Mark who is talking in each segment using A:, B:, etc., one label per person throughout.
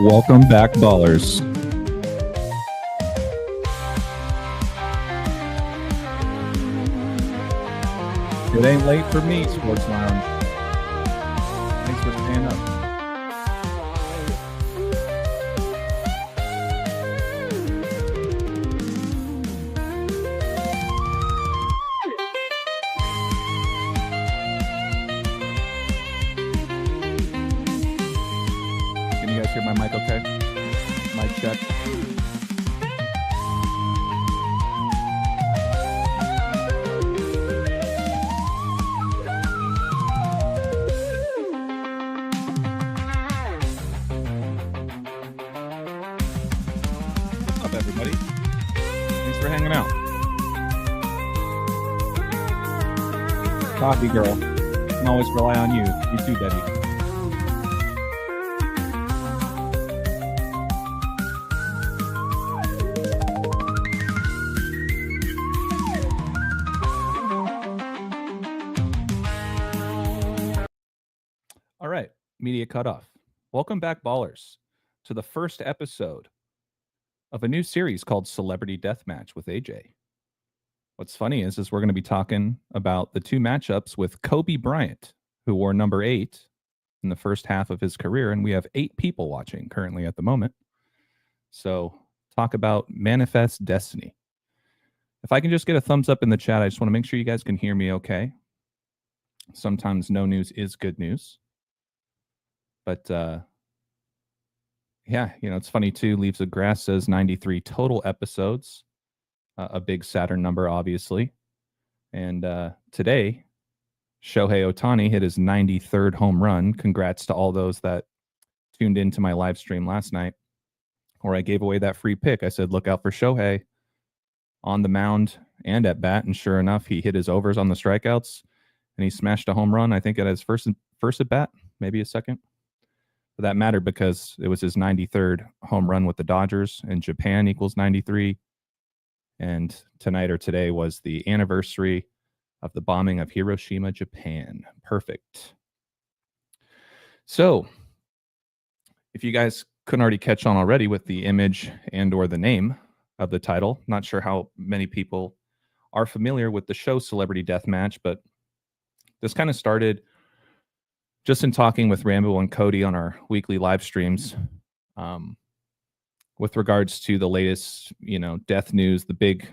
A: Welcome back, ballers. It ain't late for me, Sports Lounge. Thanks for staying up. Can you guys hear my mic okay? Mic check. What's up, everybody? Thanks for hanging out. Coffee girl. I can always rely on you. You too, Debbie. All right, media cutoff. Welcome back, ballers, to the first episode of a new series called Celebrity Deathmatch with AJ. What's funny is we're going to be talking about the two matchups with Kobe Bryant, who wore number 8 in the first half of his career, and we have 8 people watching currently at the moment. So talk about manifest destiny. If I can just get a thumbs up in the chat, I just want to make sure you guys can hear me okay. Sometimes no news is good news. But yeah, you know, it's funny too. Leaves of Grass says 93 total episodes, a big Saturn number, obviously. And today, Shohei Ohtani hit his 93rd home run. Congrats to all those that tuned into my live stream last night, where I gave away that free pick. I said, look out for Shohei on the mound and at bat. And sure enough, he hit his overs on the strikeouts and he smashed a home run, I think, at his first at bat, maybe a second. But that mattered because it was his 93rd home run with the Dodgers, and Japan equals 93. And tonight or today was the anniversary of the bombing of Hiroshima, Japan. Perfect. So if you guys couldn't already catch on already with the image and or the name of the title, not sure how many people are familiar with the show Celebrity Deathmatch, but this kind of started just in talking with Rambo and Cody on our weekly live streams, with regards to the latest, you know, death news, the big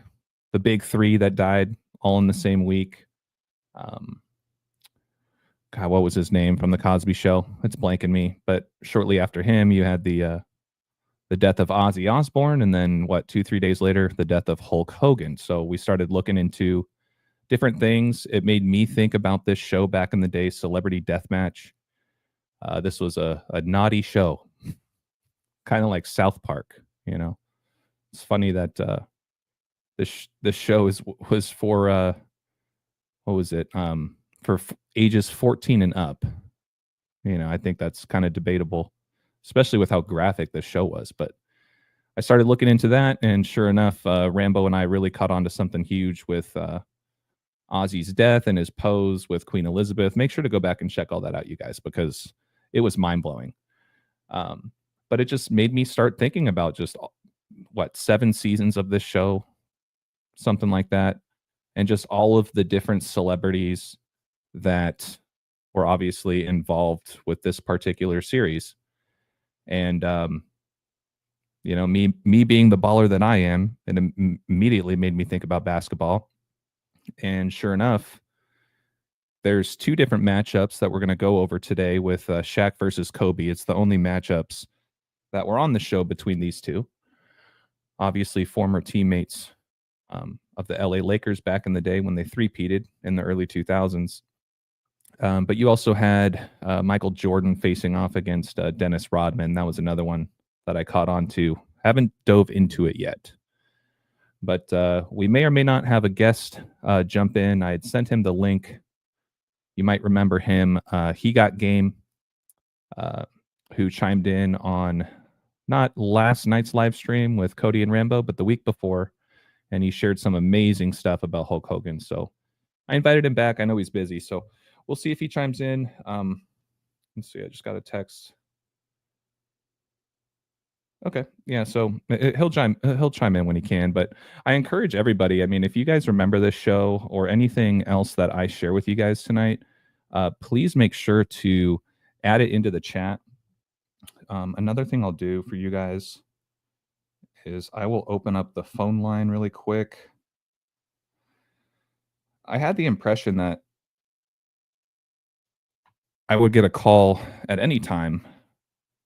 A: 3 that died all in the same week. God, what was his name from the Cosby Show? It's blanking me. But shortly after him, you had the death of Ozzy Osbourne, and then 2-3 days later, the death of Hulk Hogan. So we started looking into different things. It made me think about this show back in the day, Celebrity Deathmatch. This was a naughty show, kind of like South Park. You know, it's funny that this show was for what was it? For ages 14 and up. You know, I think that's kind of debatable, especially with how graphic the show was. But I started looking into that, and sure enough, Rambo and I really caught on to something huge with Ozzy's death and his pose with Queen Elizabeth. Make sure to go back and check all that out, you guys, because it was mind-blowing. But it just made me start thinking about just 7 seasons of this show, something like that, and just all of the different celebrities that were obviously involved with this particular series. And you know, me being the baller that I am, it immediately made me think about basketball. And sure enough, there's 2 different matchups that we're going to go over today with Shaq versus Kobe. It's the only matchups that were on the show between these two. Obviously, former teammates of the LA Lakers back in the day when they three-peated in the early 2000s. But you also had Michael Jordan facing off against Dennis Rodman. That was another one that I caught on to. Haven't dove into it yet. But we may or may not have a guest jump in. I had sent him the link. You might remember him. He got game, who chimed in on not last night's live stream with Cody and Rambo, but the week before. And he shared some amazing stuff about Hulk Hogan. So I invited him back. I know he's busy, so we'll see if he chimes in. Let's see. I just got a text. Okay. Yeah. So he'll chime in when he can, but I encourage everybody. I mean, if you guys remember this show or anything else that I share with you guys tonight, please make sure to add it into the chat. Another thing I'll do for you guys is I will open up the phone line really quick. I had the impression that I would get a call at any time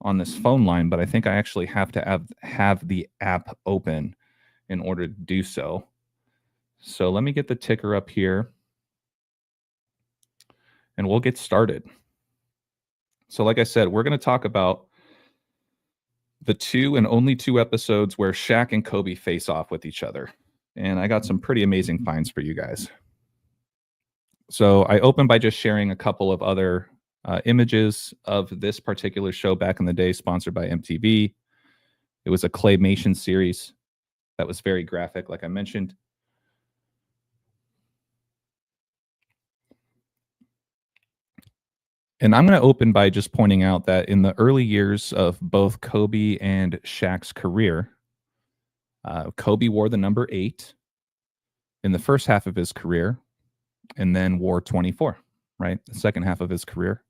A: on this phone line, but I think I actually have to have the app open in order to do so. So let me get the ticker up here and we'll get started. So like I said, we're going to talk about the 2 and only 2 episodes where Shaq and Kobe face off with each other. And I got some pretty amazing finds for you guys. So I opened by just sharing a couple of other images of this particular show back in the day, sponsored by MTV. It was a claymation series that was very graphic, like I mentioned. And I'm going to open by just pointing out that in the early years of both Kobe and Shaq's career, Kobe wore the number 8 in the first half of his career and then wore 24, right? The second half of his career.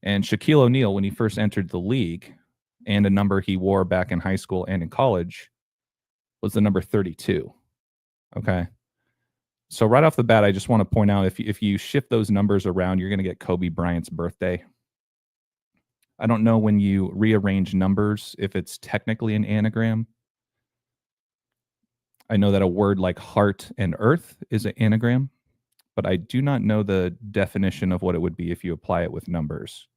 A: And Shaquille O'Neal, when he first entered the league, and a number he wore back in high school and in college, was the number 32. Okay. So right off the bat, I just want to point out if you shift those numbers around, you're going to get Kobe Bryant's birthday. I don't know when you rearrange numbers if it's technically an anagram. I know that a word like heart and earth is an anagram, but I do not know the definition of what it would be if you apply it with numbers.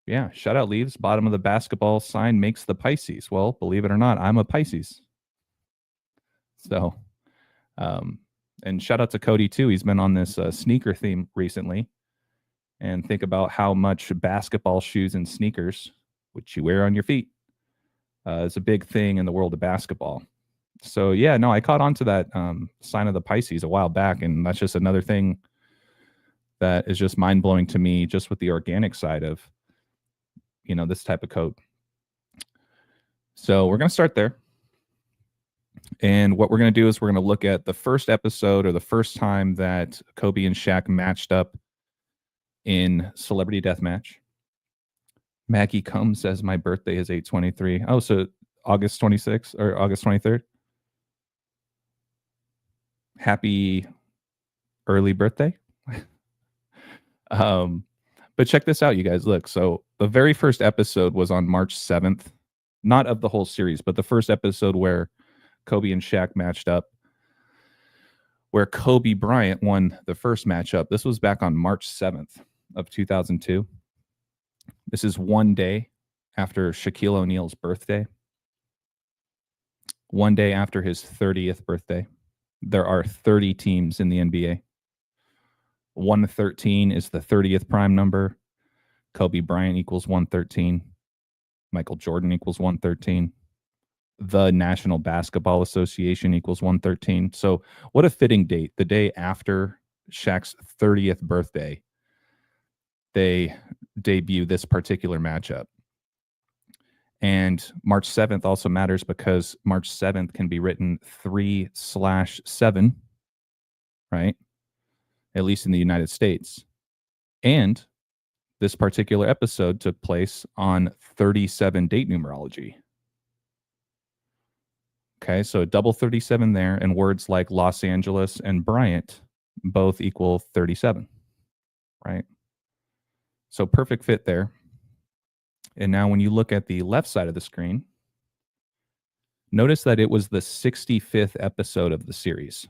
A: Yeah, shout out Leaves. Bottom of the basketball sign makes the Pisces. Well, believe it or not, I'm a Pisces. So, and shout out to Cody too. He's been on this sneaker theme recently. And think about how much basketball shoes and sneakers, which you wear on your feet, is a big thing in the world of basketball. So yeah, no, I caught on to that sign of the Pisces a while back, and that's just another thing that is just mind blowing to me, just with the organic side of, you know, this type of code. So we're gonna start there, and what we're gonna do is we're gonna look at the first episode or the first time that Kobe and Shaq matched up in Celebrity Deathmatch. Maggie Combs says my birthday is 8/23. Oh, so August 26th or August 23rd. Happy early birthday. But check this out, you guys. Look, so the very first episode was on March 7th, not of the whole series, but the first episode where Kobe and Shaq matched up, where Kobe Bryant won the first matchup. This was back on March 7th of 2002. This is one day after Shaquille O'Neal's birthday, one day after his 30th birthday. There are 30 teams in the NBA. 113 is the 30th prime number. Kobe Bryant equals 113. Michael Jordan equals 113. The National Basketball Association equals 113. So what a fitting date. The day after Shaq's 30th birthday, they debut this particular matchup. And March 7th also matters because March 7th can be written 3/7, right? At least in the United States. And this particular episode took place on 37 date numerology. Okay, so a double 37 there, and words like Los Angeles and Bryant both equal 37, right? So perfect fit there. And now when you look at the left side of the screen, notice that it was the 65th episode of the series.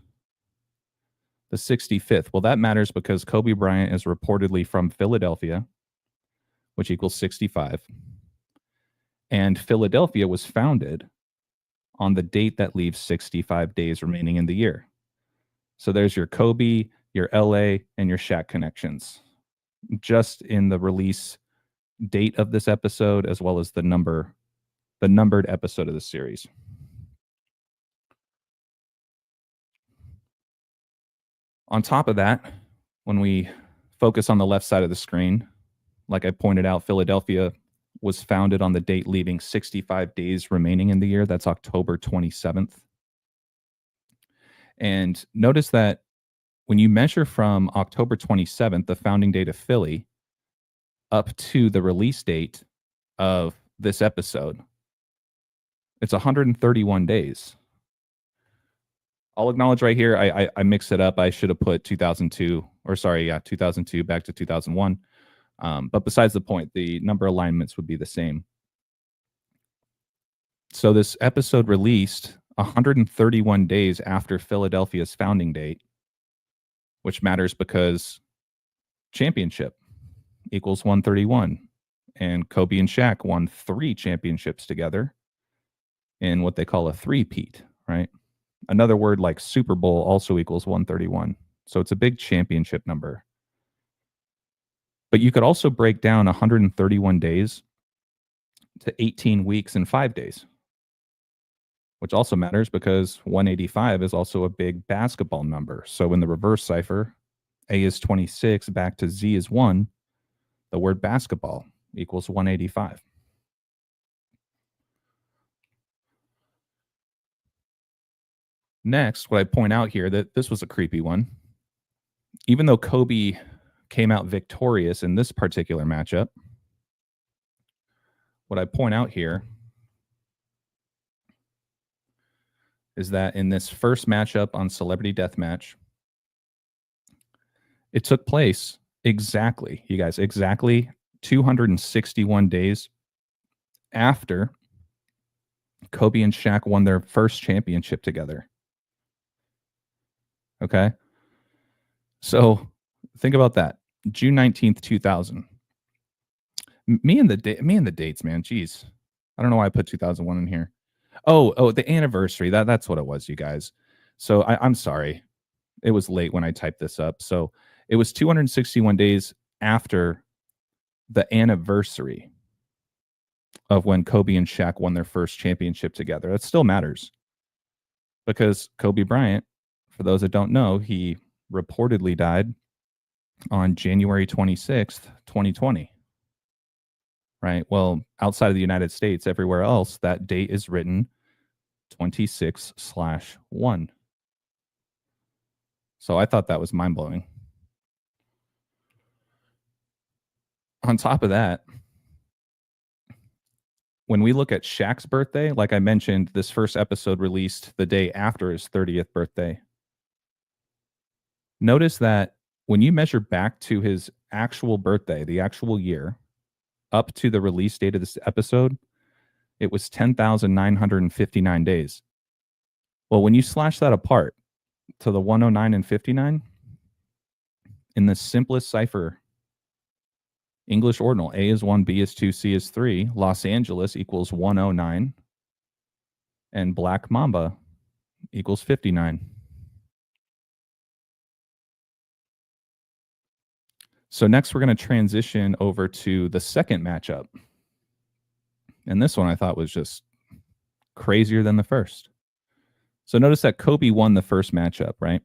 A: The 65th. Well, that matters because Kobe Bryant is reportedly from Philadelphia, which equals 65. And Philadelphia was founded on the date that leaves 65 days remaining in the year. So there's your Kobe, your LA, and your Shaq connections, just in the release date of this episode, as well as the numbered episode of the series. On top of that, when we focus on the left side of the screen, like I pointed out, Philadelphia was founded on the date leaving 65 days remaining in the year. That's October 27th. And notice that when you measure from October 27th, the founding date of Philly, up to the release date of this episode, it's 131 days. I'll acknowledge right here, I mixed it up. I should have put 2002 back to 2001. But besides the point, the number alignments would be the same. So this episode released 131 days after Philadelphia's founding date, which matters because championship equals 131. And Kobe and Shaq won 3 championships together in what they call a three-peat, right? Another word like Super Bowl also equals 131. So it's a big championship number. But you could also break down 131 days to 18 weeks and 5 days, which also matters because 185 is also a big basketball number. So in the reverse cipher, A is 26, back to Z is 1, the word basketball equals 185. Next, what I point out here, that this was a creepy one. Even though Kobe came out victorious in this particular matchup, what I point out here is that in this first matchup on Celebrity Deathmatch, it took place exactly 261 days after Kobe and Shaq won their first championship together. Okay? So think about that. June 19th, 2000. Me and the dates, man. Jeez. I don't know why I put 2001 in here. Oh, the anniversary. That's what it was, you guys. So I'm sorry. It was late when I typed this up. So it was 261 days after the anniversary of when Kobe and Shaq won their first championship together. That still matters because Kobe Bryant, for those that don't know, he reportedly died on January 26th, 2020. Right? Well, outside of the United States, everywhere else, that date is written 26/1. So I thought that was mind-blowing. On top of that, when we look at Shaq's birthday, like I mentioned, this first episode released the day after his 30th birthday. Notice that when you measure back to his actual birthday, the actual year, up to the release date of this episode, it was 10,959 days. Well, when you slash that apart to the 109 and 59, in the simplest cipher, English ordinal, A is 1, B is 2, C is 3, Los Angeles equals 109, and Black Mamba equals 59. So next we're going to transition over to the second matchup. And this one I thought was just crazier than the first. So notice that Kobe won the first matchup, right?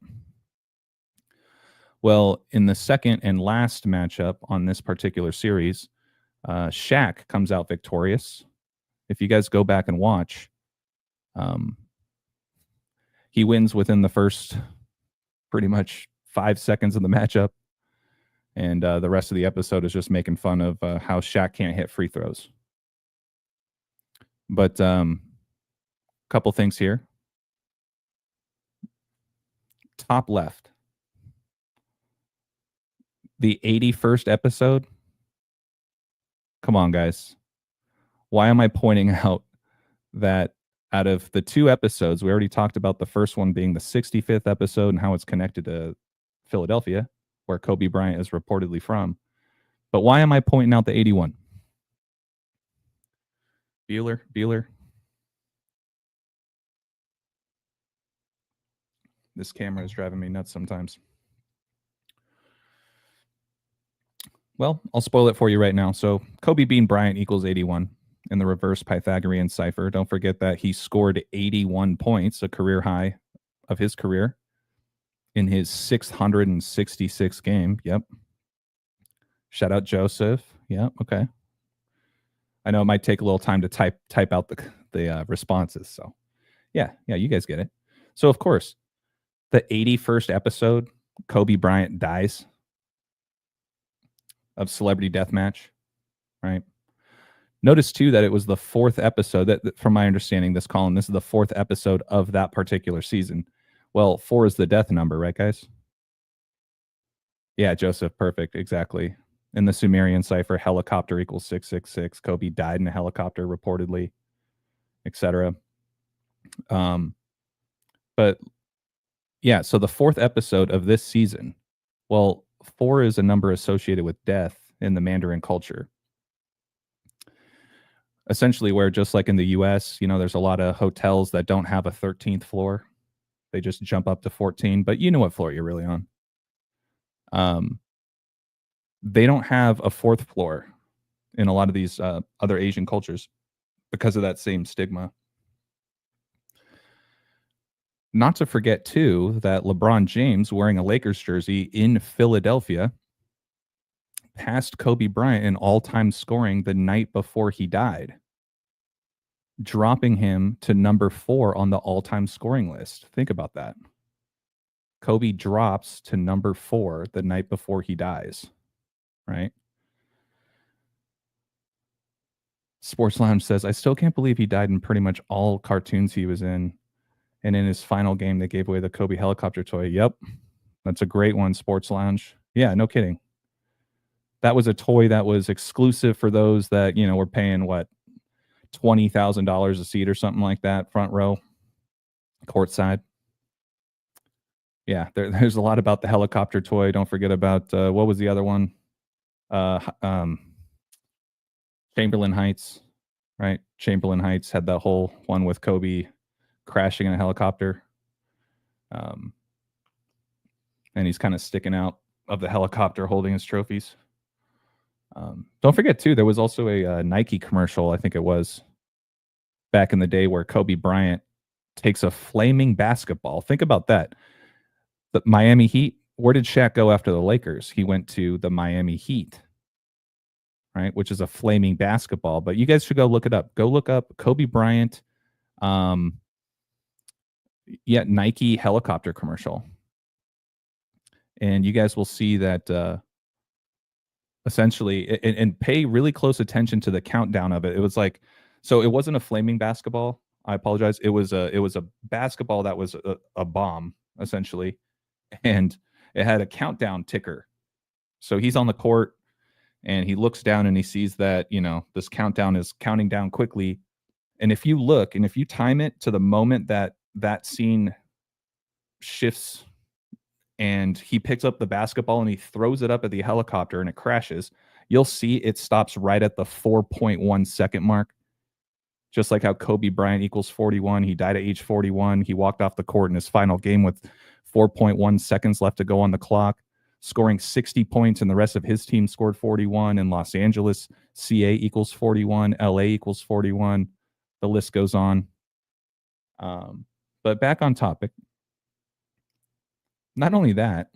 A: Well, in the second and last matchup on this particular series, Shaq comes out victorious. If you guys go back and watch, he wins within the first pretty much 5 seconds of the matchup. And the rest of the episode is just making fun of how Shaq can't hit free throws. But couple things here. Top left. The 81st episode. Come on, guys. Why am I pointing out that out of the 2 episodes, we already talked about the first one being the 65th episode and how it's connected to Philadelphia, where Kobe Bryant is reportedly from. But why am I pointing out the 81? Bueller. This camera is driving me nuts sometimes. Well, I'll spoil it for you right now. So Kobe being Bryant equals 81 in the reverse Pythagorean cipher. Don't forget that he scored 81 points, a career high of his career, in his 666 game. Yep. Shout out Joseph. Yeah, okay. I know it might take a little time to type out the responses. So yeah, you guys get it. So of course, the 81st episode, Kobe Bryant dies of Celebrity Deathmatch, right? Notice too that it was the 4th episode that from my understanding, this is the 4th episode of that particular season. Well, 4 is the death number, right, guys? Yeah, Joseph, perfect, exactly. In the Sumerian cipher, helicopter equals 666. Kobe died in a helicopter, reportedly, etc. But yeah, so the 4th episode of this season, well, 4 is a number associated with death in the Mandarin culture. Essentially, where just like in the US, there's a lot of hotels that don't have a 13th floor. They just jump up to 14, but you know what floor you're really on. They don't have a 4th floor in a lot of these other Asian cultures because of that same stigma. Not to forget, too, that LeBron James, wearing a Lakers jersey in Philadelphia, passed Kobe Bryant in all-time scoring the night before he died, dropping him to number 4 on the all-time scoring list. Think about that. Kobe drops to number 4 the night before he dies, right? Sports Lounge says, I still can't believe he died in pretty much all cartoons he was in. And in his final game, they gave away the Kobe helicopter toy. Yep. That's a great one, Sports Lounge. Yeah, no kidding. That was a toy that was exclusive for those that, were paying what, $20,000 a seat or something like that, front row, courtside. Yeah, there's a lot about the helicopter toy. Don't forget about, what was the other one? Chamberlain Heights, right? Chamberlain Heights had that whole one with Kobe crashing in a helicopter. And he's kind of sticking out of the helicopter holding his trophies. Don't forget, too, there was also a Nike commercial, I think it was, back in the day where Kobe Bryant takes a flaming basketball. Think about that. The Miami Heat, where did Shaq go after the Lakers? He went to the Miami Heat, right? Which is a flaming basketball. But you guys should go look it up. Go look up Kobe Bryant, Nike helicopter commercial. And you guys will see that essentially, and pay really close attention to the countdown of it. It was like, so it wasn't a flaming basketball. I apologize. It was a basketball that was a bomb, essentially. And it had a countdown ticker. So he's on the court and he looks down and he sees that, this countdown is counting down quickly. And if you look and if you time it to the moment that that scene shifts and he picks up the basketball and he throws it up at the helicopter and it crashes, you'll see it stops right at the 4.1 second mark. Just like how Kobe Bryant equals 41. He died at age 41. He walked off the court in his final game with 4.1 seconds left to go on the clock, scoring 60 points, and the rest of his team scored 41. In Los Angeles, CA equals 41. LA equals 41. The list goes on. But back on topic. Not only that,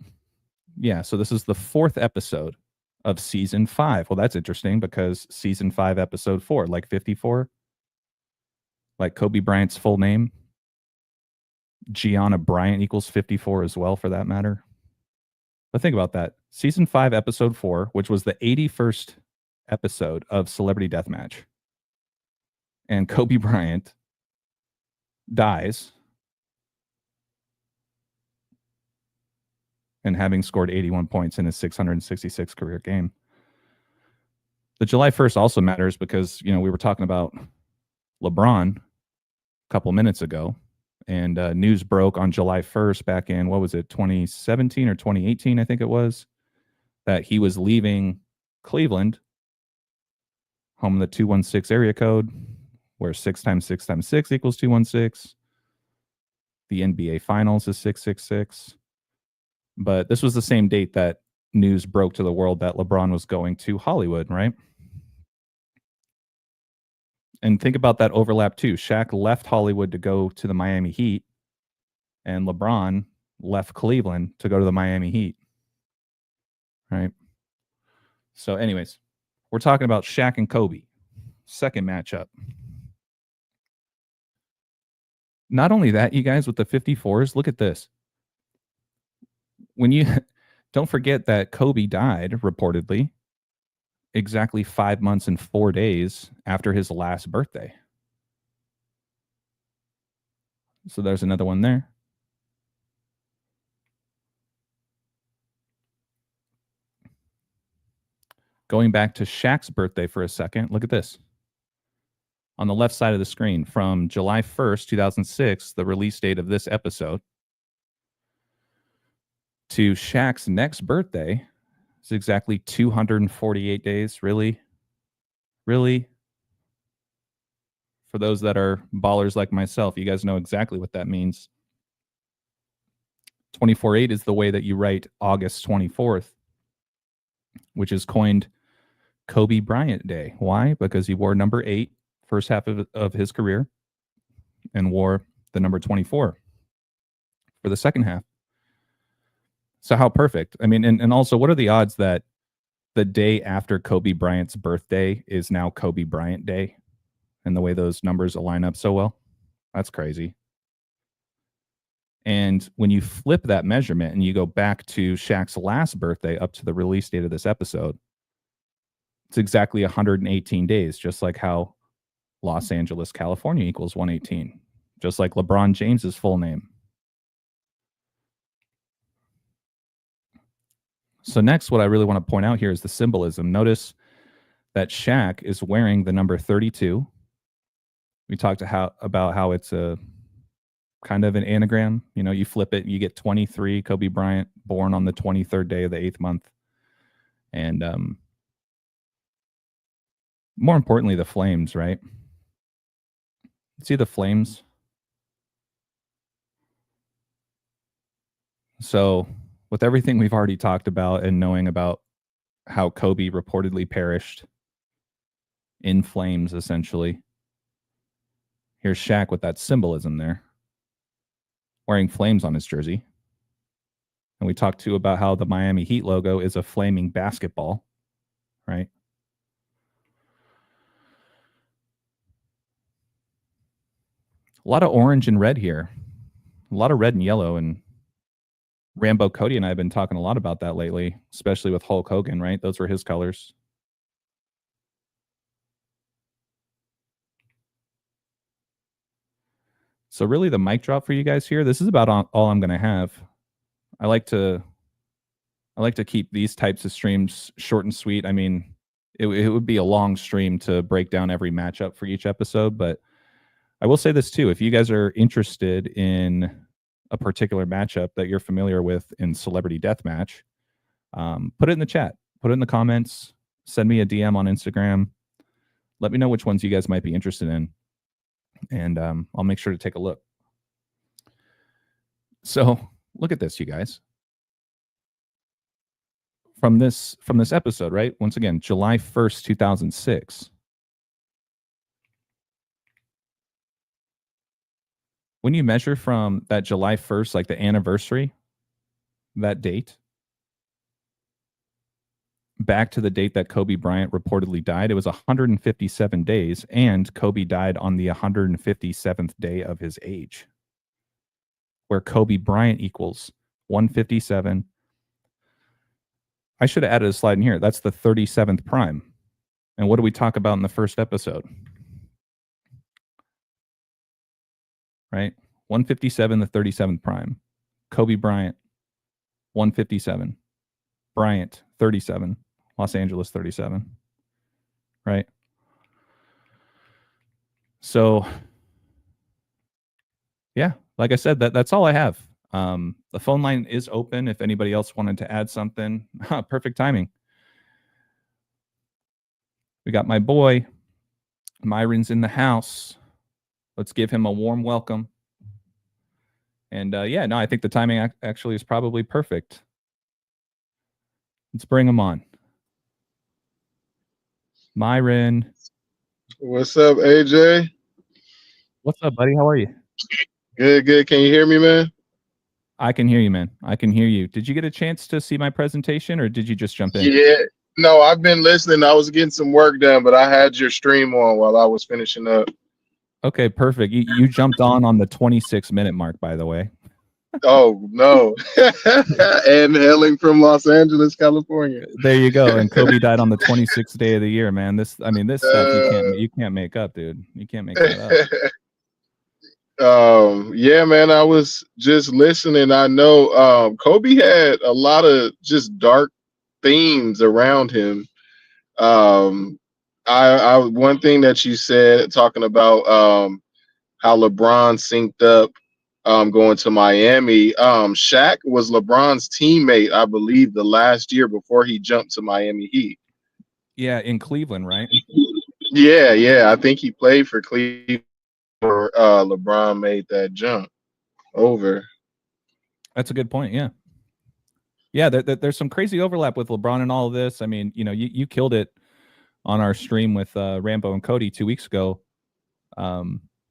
A: so this is the 4th episode of season 5. Well, that's interesting because season 5, episode 4, like 54, like Kobe Bryant's full name. Gianna Bryant equals 54 as well, for that matter. But think about that. Season 5, episode 4, which was the 81st episode of Celebrity Deathmatch. And Kobe Bryant dies, and having scored 81 points in his 666 career game. The July 1st also matters because, we were talking about LeBron a couple minutes ago, and news broke on July 1st back in, 2017 or 2018, I think it was, that he was leaving Cleveland, home of the 216 area code, where 6 times 6 times 6 equals 216. The NBA Finals is 666. But this was the same date that news broke to the world that LeBron was going to Hollywood, right? And think about that overlap too. Shaq left Hollywood to go to the Miami Heat, and LeBron left Cleveland to go to the Miami Heat, right? So anyways, we're talking about Shaq and Kobe. second matchup. Not only that, you guys, with the 54s, look at this. When you don't forget that Kobe died reportedly exactly 5 months and 4 days after his last birthday. So there's another one there. Going back to Shaq's birthday for a second, look at this. On the left side of the screen, from July 1st, 2006, the release date of this episode, to Shaq's next birthday, it's exactly 248 days. Really? Really? For those that are ballers like myself, you guys know exactly what that means. 24/8 is the way that you write August 24th, which is coined Kobe Bryant Day. Why? Because he wore number 8 first half of his career and wore the number 24 for the second half. So how perfect. I mean, and also, what are the odds that the day after Kobe Bryant's birthday is now Kobe Bryant Day, and the way those numbers align up so well? That's crazy. And when you flip that measurement and you go back to Shaq's last birthday up to the release date of this episode, it's exactly 118 days, just like how Los Angeles, California equals 118, just like LeBron James's full name. So next, what I really want to point out here is the symbolism. Notice that Shaq is wearing the number 32. We talked about how it's a kind of an anagram. You know, you flip it, you get 23, Kobe Bryant, born on the 23rd day of the 8th month. And more importantly, the flames, right? See the flames? So with everything we've already talked about and knowing about how Kobe reportedly perished in flames, essentially, here's Shaq with that symbolism there, wearing flames on his jersey. And we talked too about how the Miami Heat logo is a flaming basketball, right? A lot of orange and red here. A lot of red and yellow. And Rambo Cody and I have been talking a lot about that lately, especially with Hulk Hogan, right? Those were his colors. So really the mic drop for you guys here, this is about all I'm going to have. I like to keep these types of streams short and sweet. I mean, it would be a long stream to break down every matchup for each episode, but I will say this too. If you guys are interested in a particular matchup that you're familiar with in Celebrity Deathmatch, put it in the chat, put it in the comments, send me a DM on Instagram. Let me know which ones you guys might be interested in, and I'll make sure to take a look. So look at this, you guys. From this episode, right? Once again, July 1st, 2006. When you measure from that July 1st, like the anniversary, that date, back to the date that Kobe Bryant reportedly died, it was 157 days, and Kobe died on the 157th day of his age, where Kobe Bryant equals 157. I should have added a slide in here. That's the 37th prime. And what do we talk about in the first episode? Right? 157, the 37th prime. Kobe Bryant, 157. Bryant, 37. Los Angeles, 37. Right? So, yeah, like I said, that's all I have. The phone line is open if anybody else wanted to add something. Perfect timing. We got my boy, Myron's in the house. Let's give him a warm welcome. And yeah, no, I think the timing actually is probably perfect. Let's bring him on. Myron.
B: What's up, AJ?
A: What's up, buddy? How are you?
B: Good, good. Can you hear me, man?
A: I can hear you, man. I can hear you. Did you get a chance to see my presentation, or did you just jump in?
B: Yeah. No, I've been listening. I was getting some work done, but I had your stream on while I was finishing up.
A: Okay, perfect. You jumped on the 26-minute mark, by the way.
B: Oh no. And hailing from Los Angeles, California.
A: There you go. And Kobe died on the 26th day of the year, man. This stuff you can't make up, dude. You can't make that up.
B: Yeah, man, I was just listening. I know Kobe had a lot of just dark themes around him. I one thing that you said talking about how LeBron synced up going to Miami. Shaq was LeBron's teammate, I believe, the last year before he jumped to Miami Heat.
A: Yeah, in Cleveland, right?
B: Yeah. I think he played for Cleveland or LeBron made that jump over.
A: That's a good point. Yeah. Yeah, there's some crazy overlap with LeBron and all of this. I mean, you killed it on our stream with Rambo and Cody 2 weeks ago.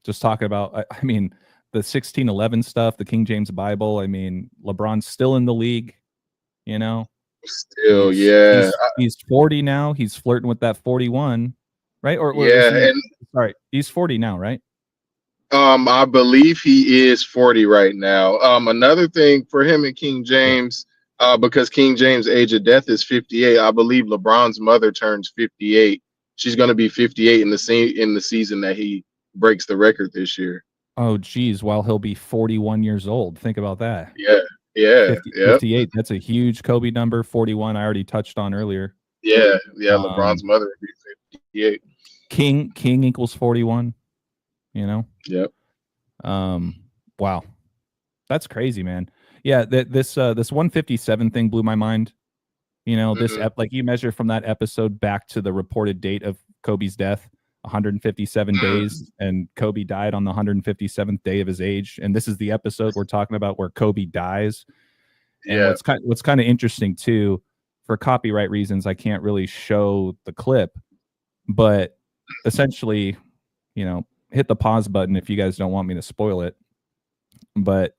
A: Just talking about, I mean, the 1611 stuff, the King James Bible. I mean, LeBron's still in the league,
B: Still, yeah.
A: He's 40 now. He's flirting with that 41, right? Or
B: Yeah,
A: and sorry, he's 40 now, right?
B: I believe he is 40 right now. Another thing for him and King James, because King James' age of death is 58. I believe LeBron's mother turns 58. She's going to be 58 in the season that he breaks the record this year.
A: Oh, geez, while he'll be 41 years old. Think about that.
B: Yeah,
A: 58. That's a huge Kobe number. 41, I already touched on earlier.
B: Yeah. LeBron's mother would be 58.
A: King equals 41.
B: Yep.
A: Wow, that's crazy, man. Yeah, this 157 thing blew my mind. This like you measure from that episode back to the reported date of Kobe's death, 157 days, and Kobe died on the 157th day of his age. And this is the episode we're talking about where Kobe dies. And what's kind of interesting too, for copyright reasons, I can't really show the clip, but essentially, hit the pause button if you guys don't want me to spoil it. But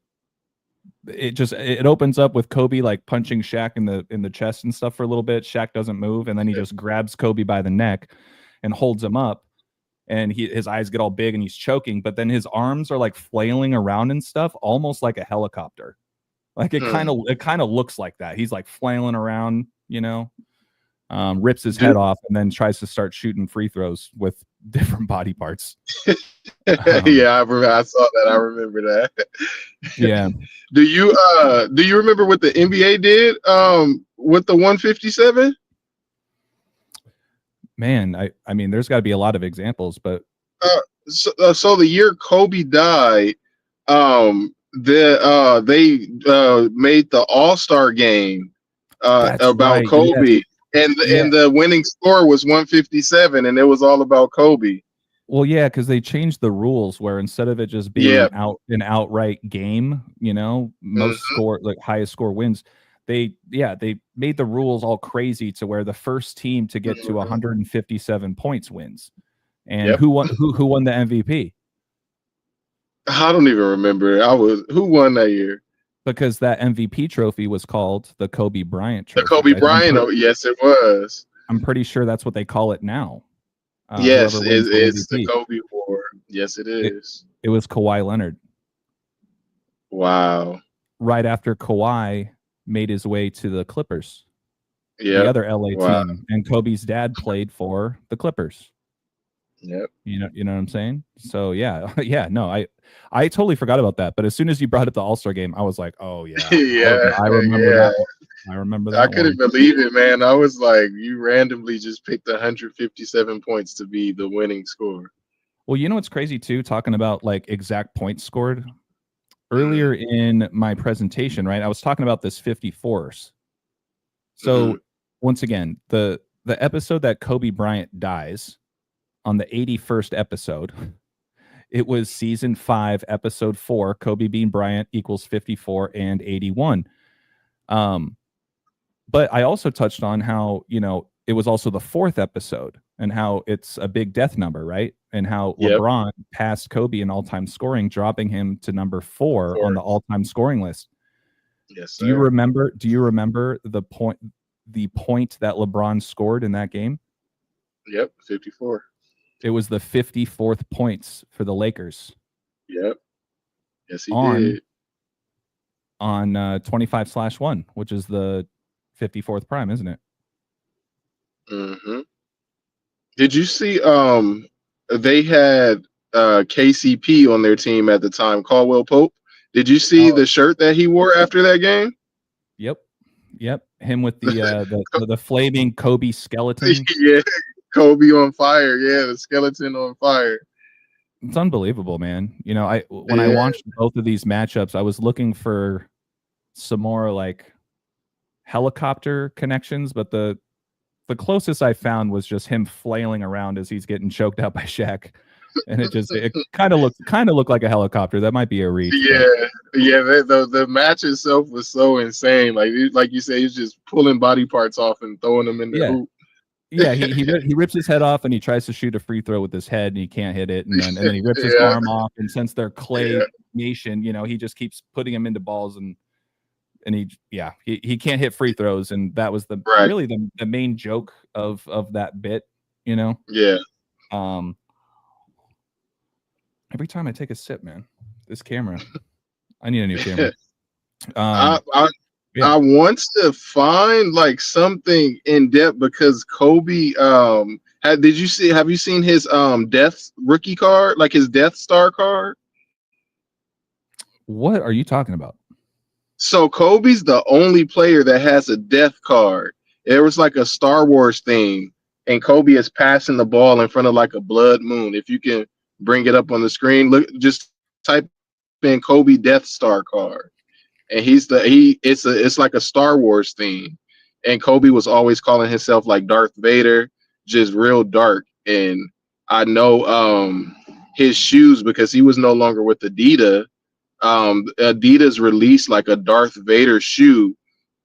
A: it opens up with Kobe like punching Shaq in the chest and stuff for a little bit. Shaq doesn't move, and then he just grabs Kobe by the neck and holds him up, and his eyes get all big and he's choking, but then his arms are like flailing around and stuff, almost like a helicopter. Like it kind of looks like that. He's like flailing around, rips his head off and then tries to start shooting free throws with different body parts.
B: Yeah, I saw that. I remember that.
A: Yeah.
B: Do you remember what the NBA did with the 157?
A: Man, I mean, there's got to be a lot of examples, but
B: so the year Kobe died, they made the All-Star game about
A: right,
B: Kobe, and the winning score was 157, and it was all about Kobe.
A: Well, yeah, because they changed the rules where instead of it just being an outright game, most score, like highest score wins. They made the rules all crazy to where the first team to get to 157 points wins. And who won the MVP?
B: I don't even remember. Who won that year?
A: Because that MVP trophy was called the Kobe Bryant trophy.
B: The Kobe Bryant, yes, it was.
A: I'm pretty sure that's what they call it now.
B: Yes, it's the Kobe Award. Yes, it is.
A: It was Kawhi Leonard.
B: Wow.
A: Right after Kawhi made his way to the Clippers, the other LA team, and Kobe's dad played for the Clippers.
B: Yep.
A: You know what I'm saying? So no, I totally forgot about that. But as soon as you brought up the All-Star game, I was like, oh yeah, I remember that one. I remember that.
B: I couldn't believe it, man. I was like, you randomly just picked 157 points to be the winning score.
A: Well, you know what's crazy too? Talking about like exact points scored earlier in my presentation, right? I was talking about this 54s. So once again, the episode that Kobe Bryant dies on the 81st episode, it was season 5, episode 4. Kobe Bean Bryant equals 54 and 81. But I also touched on how, it was also the 4th episode and how it's a big death number, right? And how LeBron passed Kobe in all-time scoring, dropping him to number 4 on the all-time scoring list.
B: Yes,
A: sir. Do you remember the the point that LeBron scored in that game?
B: Yep, 54.
A: It was the 54th points for the Lakers.
B: Yep. Yes, he
A: on
B: did.
A: on 25/1, which is the 54th prime, isn't it?
B: Mm-hmm. Did you see they had KCP on their team at the time, Caldwell Pope? Did you see
A: Oh,
B: the shirt that he wore after that game?
A: yep. Him with the flaming Kobe skeleton.
B: Yeah, Kobe on fire. Yeah, the skeleton on fire.
A: It's unbelievable, man. You know, when I
B: Yeah,
A: watched both of these matchups, I was looking for some more like helicopter connections, but the closest I found was just him flailing around as he's getting choked out by Shaq. And it kind of looked like a helicopter. That might be a reach,
B: yeah,
A: but
B: yeah. The match itself was so insane. Like you say, he's just pulling body parts off and throwing them in the
A: yeah.
B: hoop.
A: Yeah, he rips his head off and he tries to shoot a free throw with his head and he can't hit it, and then he rips his
B: Yeah,
A: arm off, and since they're
B: yeah,
A: claymation, you know, he just keeps putting him into balls, and he can't hit free throws, and that was
B: right.
A: really the main joke of that bit, you know.
B: Yeah.
A: Um every time I take a sip, man, this camera, I need a new camera.
B: I,
A: Um
B: I
A: yeah.
B: I want to find like something in depth because Kobe have you seen his death rookie card, like his Death Star card?
A: What are you talking about?
B: So Kobe's the only player that has a death card. There was like a Star Wars thing, and Kobe is passing the ball in front of like a blood moon. If you can bring it up on the screen, look, just type in Kobe Death Star card, and it's like a Star Wars theme. And Kobe was always calling himself like Darth Vader, just real dark. And I know his shoes, because he was no longer with Adidas. Adidas released like a Darth Vader shoe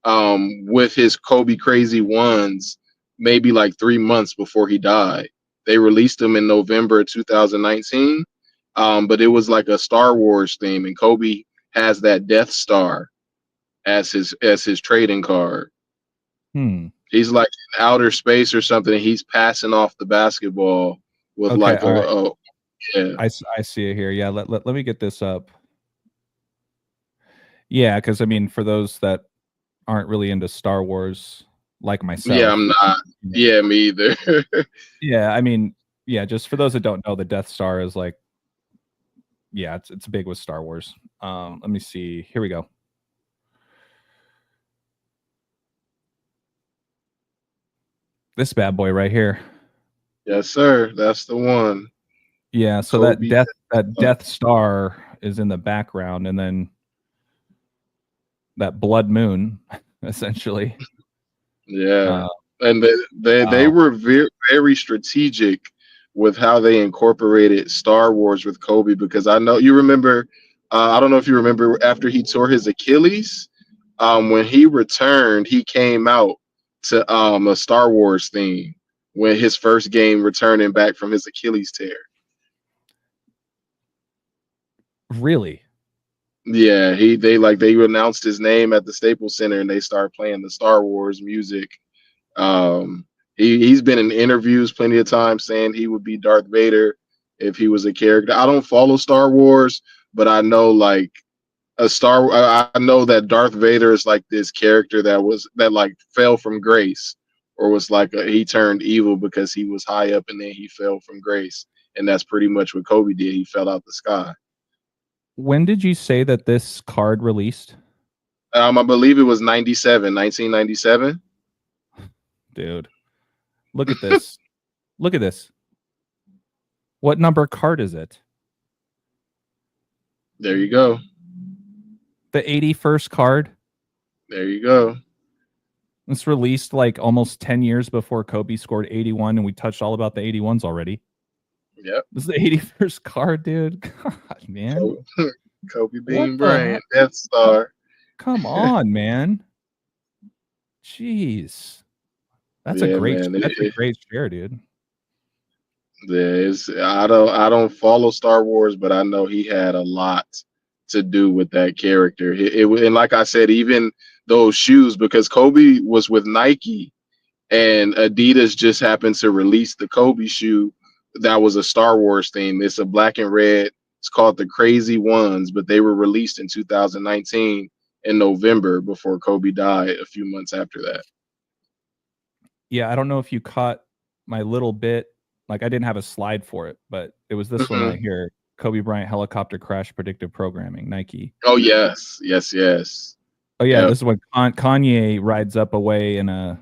B: with his Kobe Crazy ones, maybe like 3 months before he died. They released them in November 2019, but it was like a Star Wars theme, and Kobe has that Death Star as his trading card.
A: Hmm.
B: He's like in outer space or something, and he's passing off the basketball with
A: Okay,
B: like
A: all right.
B: yeah.
A: I see it here. Yeah, let me get this up. Yeah, because I mean, for those that aren't really into Star Wars like
B: Yeah,
A: myself.
B: I'm not. Yeah, me either.
A: Yeah, I mean, yeah, just for those that don't know, the Death Star is like, yeah, it's big with Star Wars. Let me see. Here we go. This bad boy right here.
B: Yes, sir. That's the one.
A: Yeah, so
B: Kobe.
A: that Death Star is in the background, and then that blood moon, essentially.
B: Yeah,
A: Uh,
B: and they
A: wow.
B: were very strategic with how they incorporated Star Wars with Kobe, because I know you remember. I don't know if you remember, after he tore his Achilles, when he returned, he came out to a Star Wars theme when his first game returning back from his Achilles tear.
A: Really?
B: Yeah, they announced his name at the Staples Center, and they start playing the Star Wars music. Um, he's been in interviews plenty of times saying he would be Darth Vader if he was a character. I don't follow Star Wars, but I know like I know that Darth Vader is like this character that like fell from grace, or was like he turned evil because he was high up and then he fell from grace, and that's pretty much what Kobe did. He fell out the sky.
A: When did you say that this card released?
B: I believe it was 1997.
A: Dude, look at this. Look at this. What number card is it?
B: There you go.
A: The 81st card.
B: There you go.
A: It's released like almost 10 years before Kobe scored 81, and we touched all about the 81s already.
B: Yep.
A: This is the 81st card, dude. God, man.
B: Kobe
A: What
B: Bean
A: the heck?
B: Bryant, Death Star.
A: Come on, man. Jeez.
B: Yeah, man.
A: That's a great share, dude.
B: I don't follow Star Wars, but I know he had a lot to do with that character. And like I said, even those shoes because Kobe was with Nike and Adidas just happened to release the Kobe shoe that was a Star Wars theme. It's a black and red. It's called the Crazy Ones, but they were released in 2019 in November before Kobe died a few months after that.
A: Yeah, I don't know if you caught my little bit. Like I didn't have a slide for it, but it was this one right here. Kobe Bryant helicopter crash predictive programming, Nike.
B: Oh yes, yes, yes.
A: Oh yeah,
B: Yep.
A: this is when Kanye rides up away in a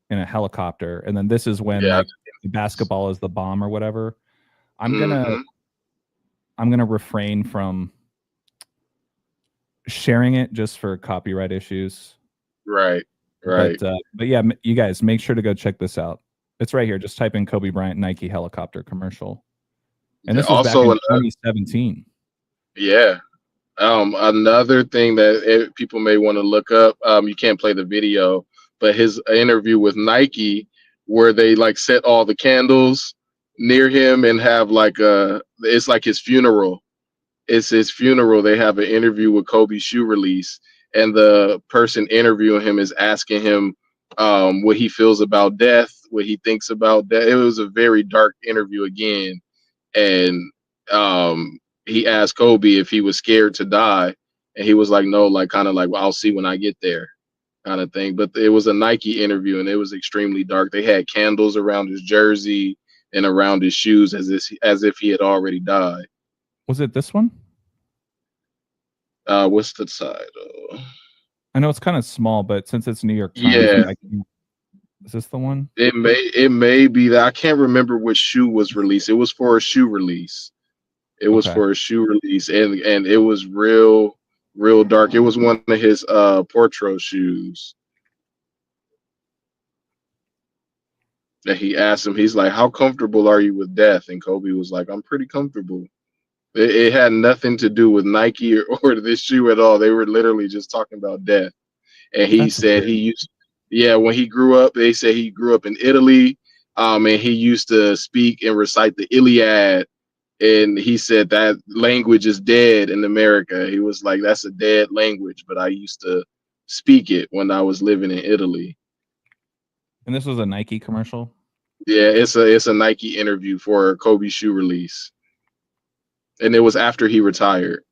A: helicopter, and then this is when like the basketball is the bomb or whatever. I'm gonna refrain from sharing it just for copyright issues.
B: Right. Right.
A: But yeah, you guys make sure to go check this out. It's right here. Just type in Kobe Bryant Nike helicopter commercial. And this was also back in 2017.
B: Yeah. Another thing that people may want to look up, you can't play the video, but his interview with Nike, where they like set all the candles near him and have like it's like his funeral. It's his funeral. They have an interview with Kobe's shoe release, and the person interviewing him is asking him what he feels about death, what he thinks about death. It was a very dark interview again, and he asked Kobe if he was scared to die, and he was like, no, like kind of like, well, I'll see when I get there, kind of thing. But it was a Nike interview, and it was extremely dark. They had candles around his jersey and around his shoes as if he had already died.
A: Was it this one?
B: What's the title?
A: I know it's kind of small, but since it's New York Times,
B: Yeah.
A: Is this the one?
B: It may be that. I can't remember which shoe was released. It was for a shoe release. It was for a shoe release, and it was real dark. It was one of his Portro shoes that he asked him. He's like, "How comfortable are you with death?" And Kobe was like, "I'm pretty comfortable." It had nothing to do with Nike or this shoe at all. They were literally just talking about death. And he said when he grew up, they say he grew up in Italy, and he used to speak and recite the Iliad. And he said that language is dead in America. He was like, that's a dead language, but I used to speak it when I was living in Italy.
A: And this was a Nike commercial?
B: Yeah, it's a Nike interview for Kobe shoe release. And it was after he retired.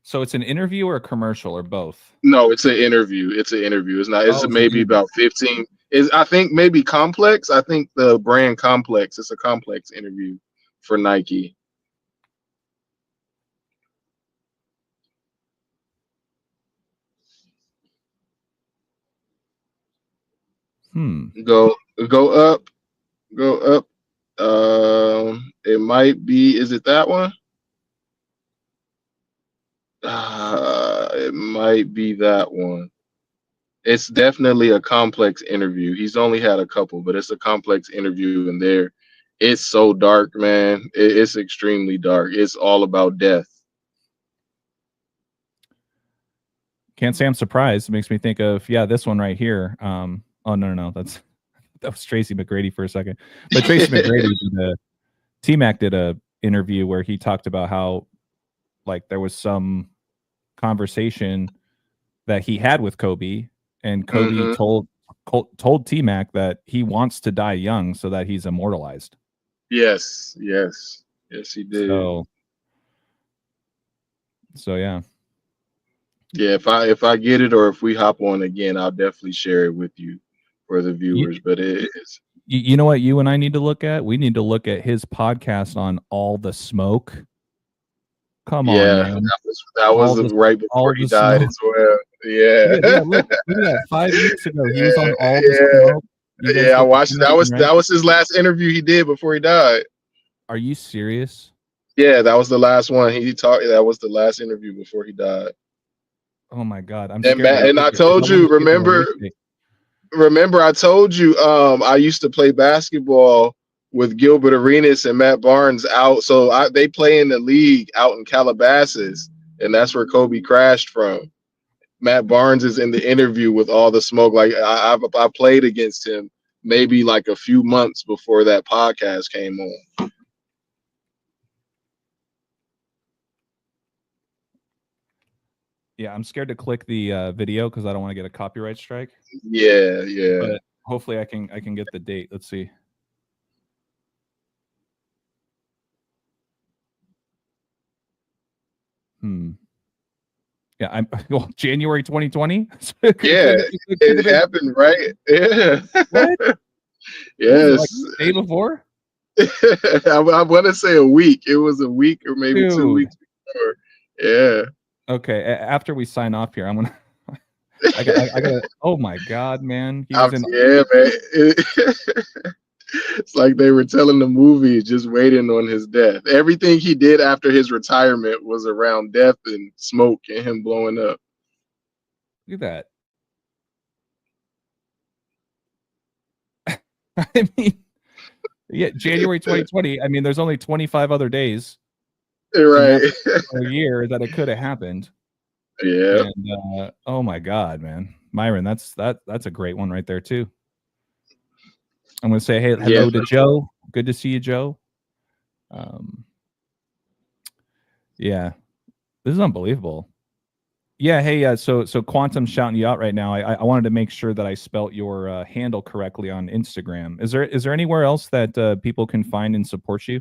A: So it's an interview or a commercial or both?
B: No, it's an interview. It's an interview. It's not. It's maybe about 15. I think maybe Complex. I think the brand Complex. It's a Complex interview for Nike. Go up. Go up. It might be. Is it that one? It might be that one. It's definitely a Complex interview. He's only had a couple, but it's a Complex interview, and there, it's so dark, man. It's extremely dark. It's all about death.
A: Can't say I'm surprised. It makes me think of this one right here. Oh no, that was Tracy McGrady for a second. But Tracy McGrady T-Mac did a interview where he talked about how like there was some conversation that he had with Kobe, and Kobe told T-Mac that he wants to die young so that he's immortalized.
B: Yes, he did.
A: So yeah.
B: Yeah, if I get it or if we hop on again, I'll definitely share it with you for the viewers. But it is.
A: You know what you and I need to look at? We need to look at his podcast on All the Smoke. Come on, man.
B: That was right before he died as well. Yeah.
A: Look at that. 5 weeks ago, he was on All the Smoke.
B: Yeah, I watched it. That was his last interview he did before he died.
A: Are you serious?
B: Yeah, that was the last one. He talked. That was the last interview before he died.
A: Oh my God, I'm
B: scared. And I told you, remember I told you, I used to play basketball with Gilbert Arenas and Matt Barnes out. So they play in the league out in Calabasas, and that's where Kobe crashed from. Matt Barnes is in the interview with All the Smoke. Like I played against him maybe like a few months before that podcast came on.
A: Yeah, I'm scared to click the video because I don't want to get a copyright strike.
B: Yeah, yeah.
A: But hopefully I can get the date. Let's see. Yeah, I'm well, January 2020.
B: Yeah, it happened, right? Yeah.
A: What?
B: Yes.
A: Like the day before?
B: I want to say a week. It was a week or maybe 2
A: Dude.
B: weeks before. Yeah.
A: Okay, after we sign off here, I'm gonna. I got. Oh my god, man! He was in.
B: Yeah, man. It's like they were telling the movie, just waiting on his death. Everything he did after his retirement was around death and smoke and him blowing up.
A: Look at that. I mean, yeah, January 2020. I mean, there's only 25 other days in
B: Right.
A: that year that it could have happened.
B: Yeah.
A: And oh my god, man, Myron, that's a great one right there too. I'm gonna say, hey, hello to Joe. Good to see you, Joe. Yeah, this is unbelievable. Yeah, hey, so Quantum's shouting you out right now. I wanted to make sure that I spelt your handle correctly on Instagram. Is there anywhere else that people can find and support you?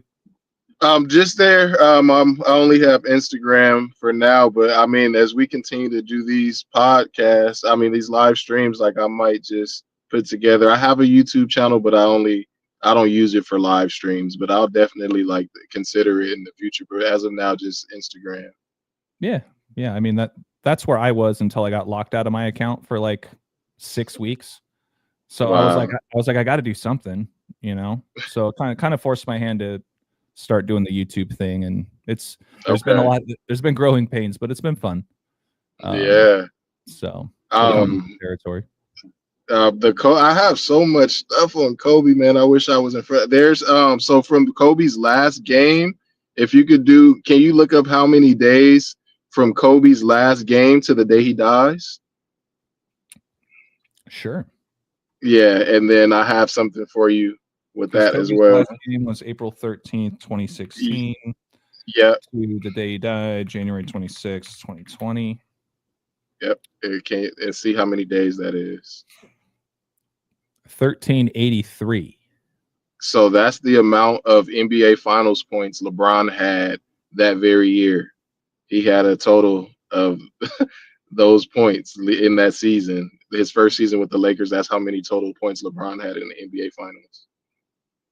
B: Just there. I only have Instagram for now, but I mean, as we continue to do these podcasts, I mean, these live streams, like I might just put together. I have a YouTube channel, but I don't use it for live streams, but I'll definitely like consider it in the future. But as of now, just Instagram.
A: Yeah, yeah. I mean that's where I was until I got locked out of my account for like 6 weeks. So
B: Wow.
A: I was like, I got to do something, you know. So kind of forced my hand to start doing the YouTube thing, and there's been a lot. There's been growing pains, but it's been fun.
B: Yeah.
A: So we're coming into territory.
B: I have so much stuff on Kobe, man. I wish I was in front. There's so from Kobe's last game, if you could do, can you look up how many days from Kobe's last game to the day he dies?
A: Sure.
B: Yeah, and then I have something for you with that
A: Kobe's
B: as well.
A: last game was April 13th, 2016.
B: Yeah.
A: To the day he died, January 26th, 2020.
B: Yep. And see how many days that is.
A: 1383.
B: So that's the amount of NBA Finals points LeBron had that very year. He had a total of those points in that season. His first season with the Lakers, that's how many total points LeBron had in the NBA Finals.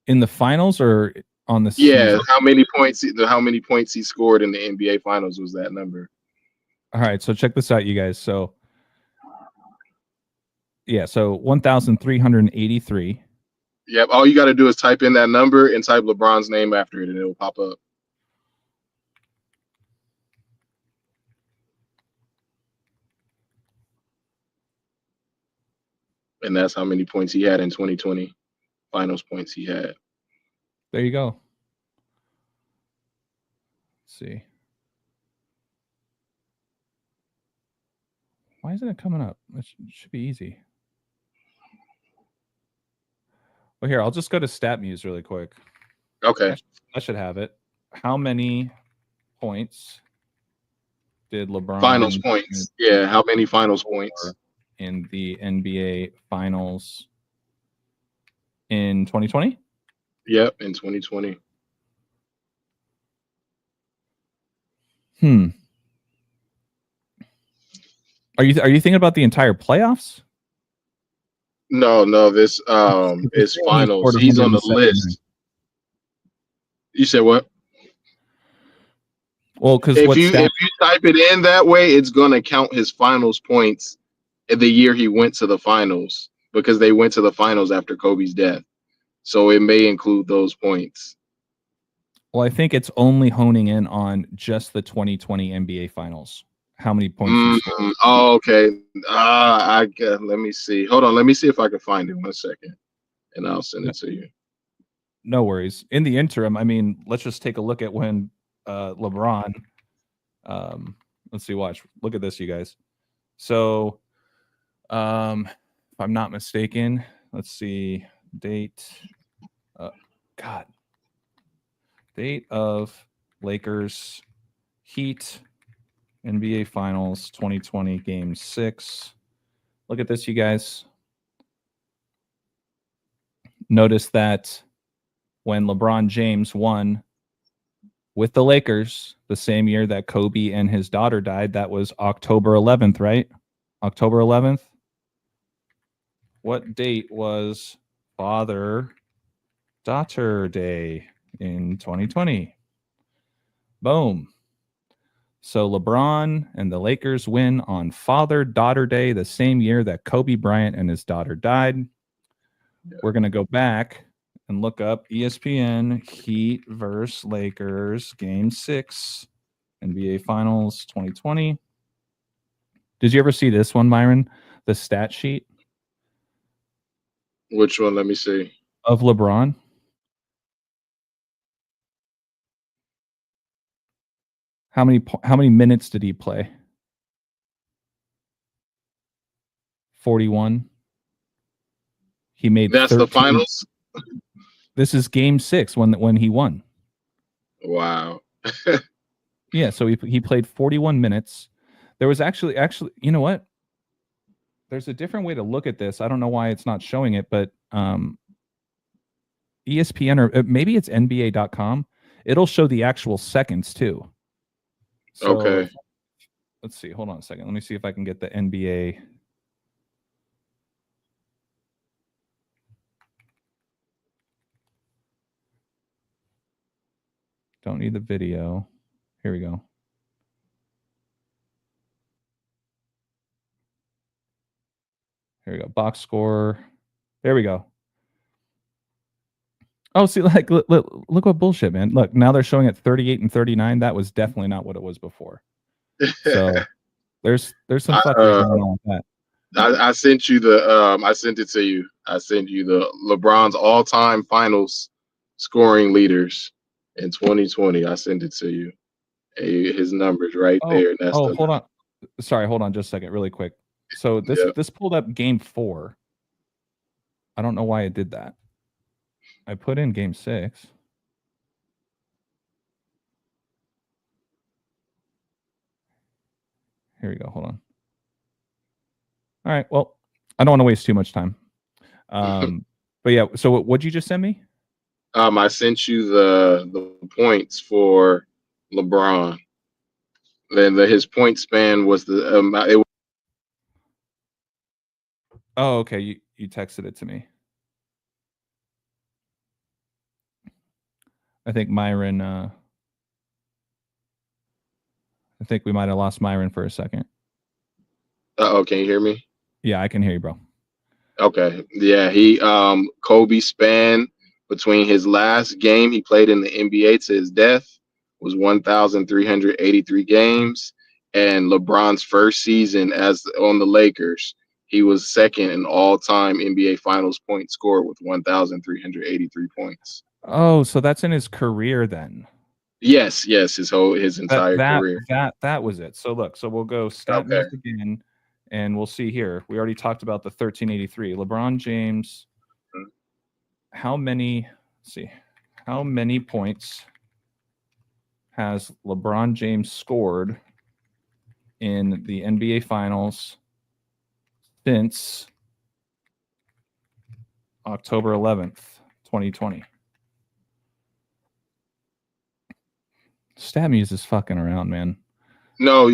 A: In the finals or on the
B: season?
A: season?
B: How many points he scored in the NBA Finals was that number.
A: All right, so check this out, you guys. So yeah, so 1,383.
B: Yep. All you got to do is type in that number and type LeBron's name after it, and it'll pop up. And that's how many points he had in 2020. Finals points he had.
A: There you go. Let's see. Why isn't it coming up? It should be easy. Well, here, I'll just go to StatMuse really quick.
B: Okay.
A: I should have it. How many points did LeBron?
B: Finals points. Yeah, how many finals points?
A: In the NBA Finals in 2020?
B: Yep, in 2020.
A: Are you thinking about the entire playoffs?
B: No, this is finals. He's on the list. You said what?
A: Well, because
B: if you type it in that way, it's gonna count his finals points in the year he went to the finals, because they went to the finals after Kobe's death. So it may include those points.
A: Well, I think it's only honing in on just the 2020 NBA Finals. How many points?
B: Oh, okay. Let me see. Hold on. Let me see if I can find it. 1 second, and I'll send it to you.
A: No worries. In the interim, I mean, let's just take a look at when LeBron. Let's see. Watch. Look at this, you guys. So, if I'm not mistaken, let's see. Date. God. Date of Lakers Heat NBA Finals 2020 Game 6. Look at this, you guys. Notice that when LeBron James won with the Lakers the same year that Kobe and his daughter died, that was October 11th, right? October 11th. What date was Father-Daughter Day in 2020? Boom. So LeBron and the Lakers win on Father-Daughter Day the same year that Kobe Bryant and his daughter died. Yeah. We're going to go back and look up ESPN Heat versus Lakers Game 6 NBA Finals 2020. Did you ever see this one, Myron? The stat sheet?
B: Which one? Let me see.
A: Of LeBron. How many minutes did he play? 41. He made
B: That's
A: 13.
B: The finals?
A: This is Game 6 when he won.
B: Wow.
A: Yeah, so he played 41 minutes. There was actually, you know what? There's a different way to look at this. I don't know why it's not showing it, but ESPN or maybe it's NBA.com. It'll show the actual seconds too. So
B: okay.
A: Let's see. Hold on a second. Let me see if I can get the NBA. Don't need the video. Here we go. Here we go. Box score. There we go. Oh, see, like, look what bullshit, man. Look, now they're showing it 38 and 39. That was definitely not what it was before. So there's some fuckery going on with that.
B: I sent you I sent it to you. I sent you the LeBron's all-time finals scoring leaders in 2020. I sent it to you. His numbers right there. And that's
A: hold on. Sorry, hold on just a second, really quick. So this pulled up Game 4. I don't know why it did that. I put in Game 6. Here we go. Hold on. All right. Well, I don't want to waste too much time. But yeah. So what'd you just send me?
B: I sent you the points for LeBron. Then his point span was the
A: Oh, okay. You texted it to me. I think Myron. I think we might have lost Myron for a second.
B: Can you hear me?
A: Yeah, I can hear you, bro.
B: Okay. Yeah, he Kobe span between his last game he played in the NBA to his death was 1,383 games, and LeBron's first season as on the Lakers, he was second in all-time NBA Finals point score with 1,383 points.
A: Oh, so that's in his career then.
B: Yes, his entire career.
A: That was it. So look, so we'll go stat news again, and we'll see here. We already talked about the 1383. LeBron James. How many? Let's see, how many points has LeBron James scored in the NBA Finals since October 11th, 2020? Stat Muse is fucking around, man.
B: No,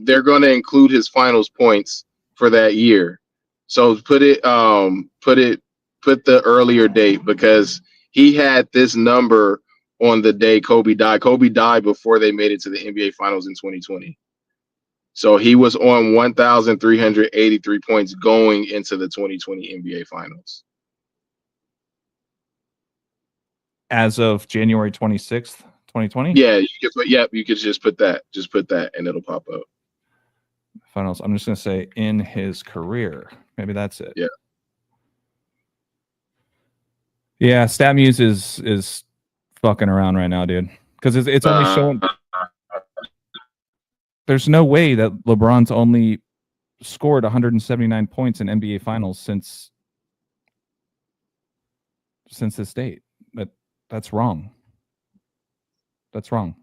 B: they're going to include his finals points for that year. So put the earlier date, because he had this number on the day Kobe died. Kobe died before they made it to the NBA Finals in 2020. So he was on 1,383 points going into the 2020 NBA Finals.
A: As of January 26th, 2020?
B: Yeah, you could just put that. Just put that and it'll pop up.
A: Finals. I'm just going to say in his career. Maybe that's it.
B: Yeah.
A: Yeah, StatMuse is fucking around right now, dude. Because it's only showing. There's no way that LeBron's only scored 179 points in NBA Finals since this date. That's wrong. That's wrong.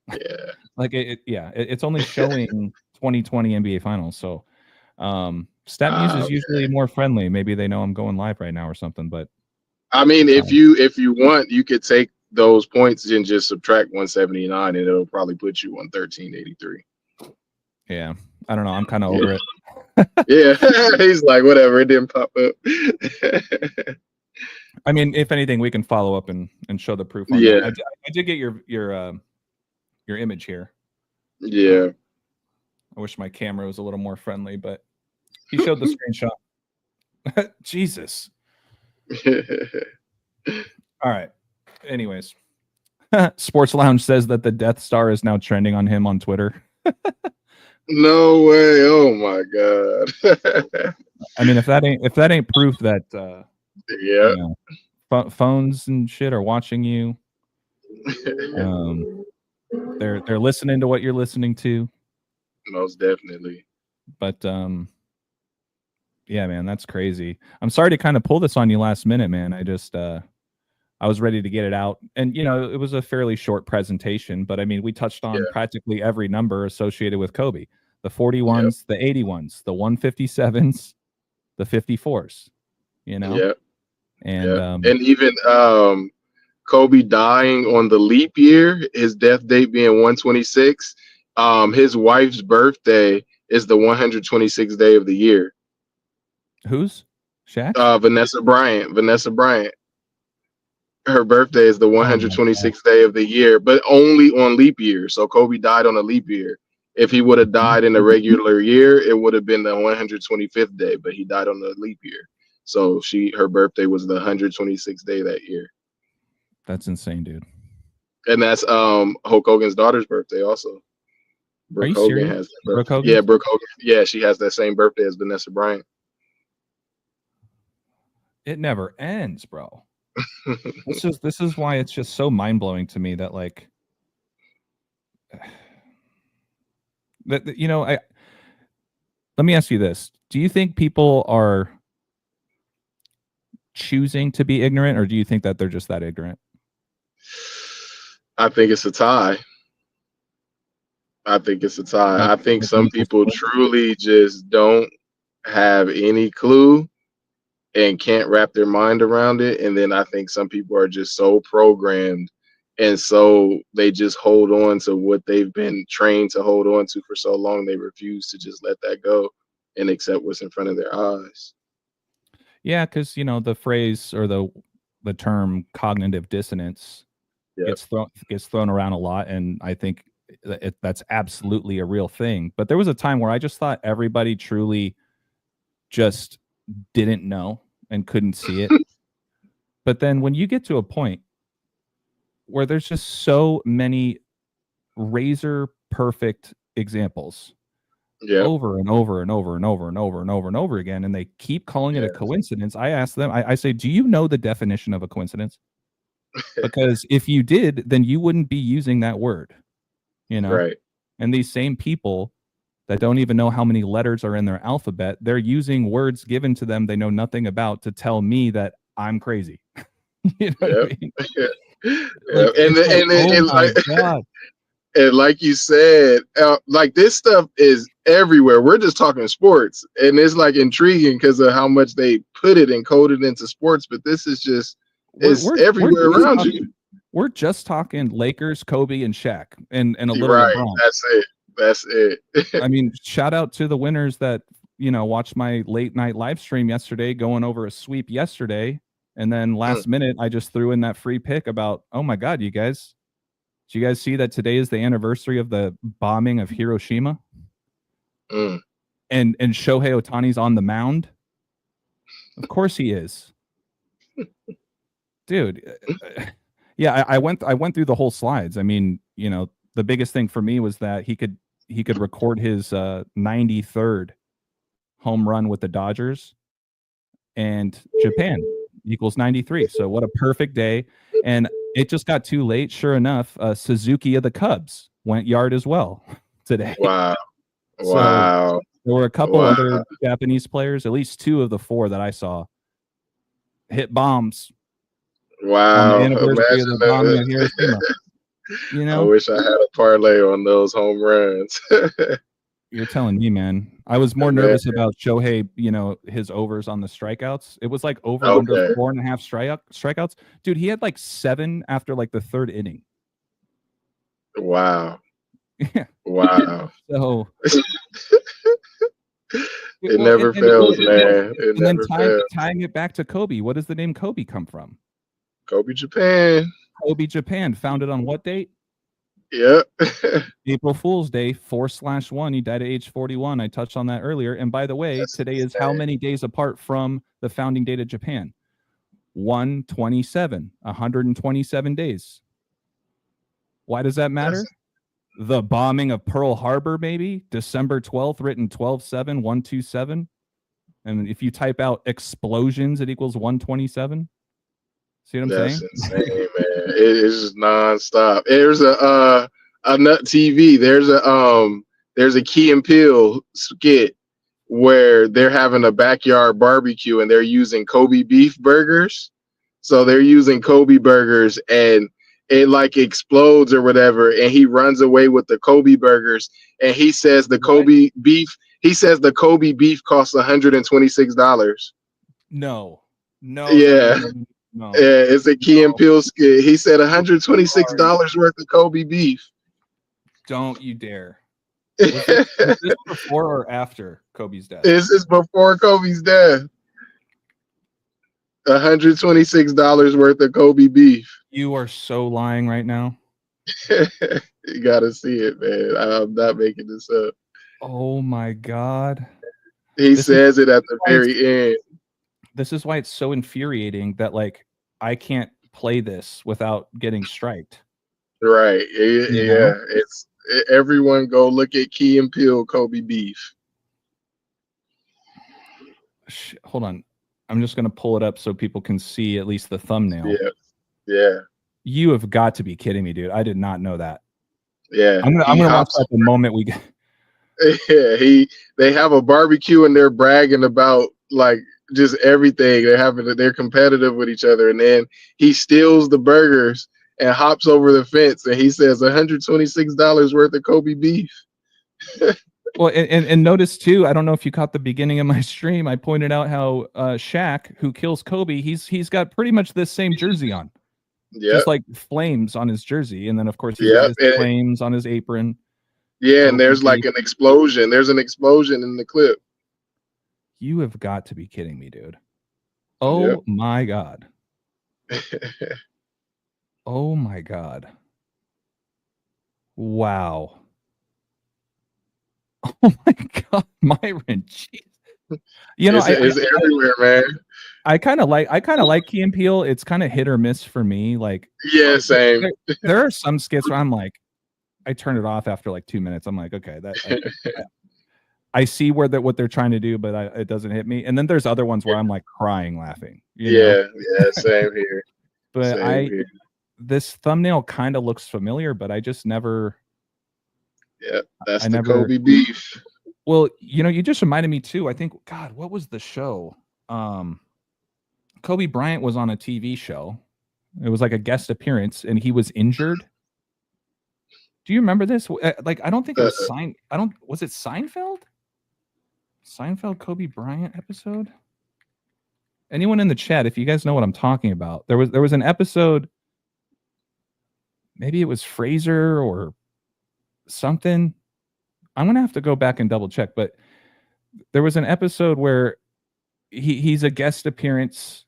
B: Yeah.
A: Like it's only showing 2020 NBA Finals. So StatMuse is usually more friendly. Maybe they know I'm going live right now or something. But
B: I mean, if you want, you could take those points and just subtract 179, and it'll probably put you on 1383.
A: Yeah, I don't know. I'm kind of over it.
B: Yeah, he's like, whatever. It didn't pop up.
A: I mean, if anything, we can follow up and show the proof on
B: Yeah.
A: that. I did get your image here.
B: Yeah.
A: I wish my camera was a little more friendly, but he showed the screenshot. Jesus. All right. Anyways, Sports Lounge says that the Death Star is now trending on him on Twitter.
B: No way! Oh my god!
A: I mean, if that ain't proof that
B: yeah,
A: you know, phones and shit are watching you. They're listening to what you're listening to.
B: Most definitely.
A: But yeah, man, that's crazy. I'm sorry to kind of pull this on you last minute, man. I just I was ready to get it out, and it was a fairly short presentation, but I mean, we touched on practically every number associated with Kobe: the 41s, the 81s, the 157s, the 54s. And
B: even Kobe dying on the leap year, his death date being 126. His wife's birthday is the 126th day of the year.
A: Who's Shaq?
B: Vanessa Bryant. Her birthday is the 126th day of the year, but only on leap year. So Kobe died on a leap year. If he would have died in a regular year, it would have been the 125th day, but he died on the leap year. So her birthday was the 126th day that year.
A: That's insane, dude.
B: And that's Hulk Hogan's daughter's birthday also.
A: Brooke Hogan has that
B: Brooke Hogan? Yeah, Brooke Hogan. Yeah, she has that same birthday as Vanessa Bryant.
A: It never ends, bro. This is why it's just so mind-blowing to me that like that let me ask you this. Do you think people are choosing to be ignorant, or do you think that they're just that ignorant?
B: I think it's a tie. I think some people truly just don't have any clue and can't wrap their mind around it. And then I think some people are just so programmed, and so they just hold on to what they've been trained to hold on to for so long. They refuse to just let that go and accept what's in front of their eyes.
A: Yeah, because the phrase or the term cognitive dissonance gets thrown around a lot, and I think that's absolutely a real thing. But there was a time where I just thought everybody truly just didn't know and couldn't see it. But then when you get to a point where there's just so many razor perfect examples over and over and over and over and over and over and over again, and they keep calling it a coincidence, I ask them, I say, do you know the definition of a coincidence? Because if you did, then you wouldn't be using that word,
B: Right.
A: And these same people that don't even know how many letters are in their alphabet, they're using words given to them they know nothing about to tell me that I'm crazy. You know what I mean?
B: God. And like you said, like this stuff is everywhere. We're just talking sports, and it's like intriguing because of how much they put it and code it into sports. But this is just we're everywhere around you.
A: We're just talking Lakers, Kobe, and Shaq, and a little LeBron.
B: That's it.
A: I mean, shout out to the winners that watched my late night live stream yesterday, going over a sweep yesterday, and then last minute I just threw in that free pick about, oh my God, you guys. Did you guys see that today is the anniversary of the bombing of Hiroshima? And Shohei Ohtani's on the mound? Of course he is. Dude. Yeah, I went through the whole slides. I mean, the biggest thing for me was that he could record his 93rd home run with the Dodgers, and Japan equals 93. So what a perfect day. And it just got too late. Sure enough, Suzuki of the Cubs went yard as well today.
B: Wow.
A: So there were a couple other Japanese players, at least 2 of the 4 that I saw, hit bombs.
B: Wow.
A: On the anniversary of the bombing of Hiroshima. You
B: I
A: know,
B: wish I had a parlay on those home runs.
A: you're telling me, man. I was more
B: Man,
A: nervous about Shohei, his overs on the strikeouts. It was like over under
B: okay.
A: 4.5 strikeouts. Dude, he had like 7 after like the third inning.
B: Wow.
A: Yeah.
B: Wow.
A: So
B: It
A: well,
B: never fails, man. It
A: and then
B: never fails.
A: tying it back to Kobe. What does the name Kobe come from?
B: Kobe Japan.
A: Kobe Japan, founded on what date?
B: Yep.
A: April Fool's Day, 4/1. He died at age 41. I touched on that earlier. And by the way,
B: That's
A: today is how
B: insane.
A: many days apart from the founding date of Japan? 127, 127 days. Why does that matter? The bombing of Pearl Harbor, maybe December 12th, written 12/7, 127. And if you type out explosions, it equals 127. See what I'm
B: That's
A: saying?
B: insane, man. It's just nonstop. There's a nut TV. There's a Key and Peele skit where they're having a backyard barbecue and they're using Kobe beef burgers. So they're using Kobe burgers and it like explodes or whatever, and he runs away with the Kobe burgers and he says the Kobe beef. He says the Kobe beef costs $126.
A: No.
B: Yeah. Yeah, it's a Key and Peele skit. He said $126 worth of Kobe beef.
A: Don't you dare. Was this before or after Kobe's death?
B: This is before Kobe's death. $126 worth of Kobe beef.
A: You are so lying right now.
B: You gotta see it, man. I'm not making this up.
A: Oh my God.
B: He says it at the very end.
A: This is why it's so infuriating that like I can't play this without getting striked.
B: Right. Yeah. It's everyone go look at Key and Peele Kobe beef.
A: Hold on. I'm just gonna pull it up so people can see at least the thumbnail.
B: Yeah. Yeah.
A: You have got to be kidding me, dude. I did not know that.
B: Yeah.
A: I'm gonna watch that the moment we get.
B: Yeah, they have a barbecue and they're bragging about like just everything. They're competitive with each other, and then he steals the burgers and hops over the fence and he says $126 worth of Kobe beef.
A: Well, and notice too, I don't know if you caught the beginning of my stream. I pointed out how Shaq, who kills Kobe, he's got pretty much this same jersey on. Just like flames on his jersey, and then of course he's got his flames on his apron.
B: Yeah, and there's like an explosion. There's an explosion in the clip.
A: You have got to be kidding me, dude. Oh my God. Oh my God. Wow. Oh my God, Myron. Jeez. You know,
B: it's everywhere, man.
A: I kind of like Key and Peele. It's kind of hit or miss for me. Like,
B: yeah, same.
A: There are some skits where I'm like, I turn it off after like 2 minutes. I'm like, okay, I see what they're trying to do, but it doesn't hit me. And then there's other ones where I'm like crying laughing.
B: Yeah, same here.
A: But this thumbnail kind of looks familiar, but I just never.
B: Yeah, that's the Kobe beef.
A: Well, you just reminded me too. I think, God, what was the show? Kobe Bryant was on a TV show. It was like a guest appearance, and he was injured. Do you remember this? Like, I don't think it was was it Seinfeld? Seinfeld Kobe Bryant episode? Anyone in the chat, if you guys know what I'm talking about, there was an episode. Maybe it was Fraser or something. I'm gonna have to go back and double check, but there was an episode where he's a guest appearance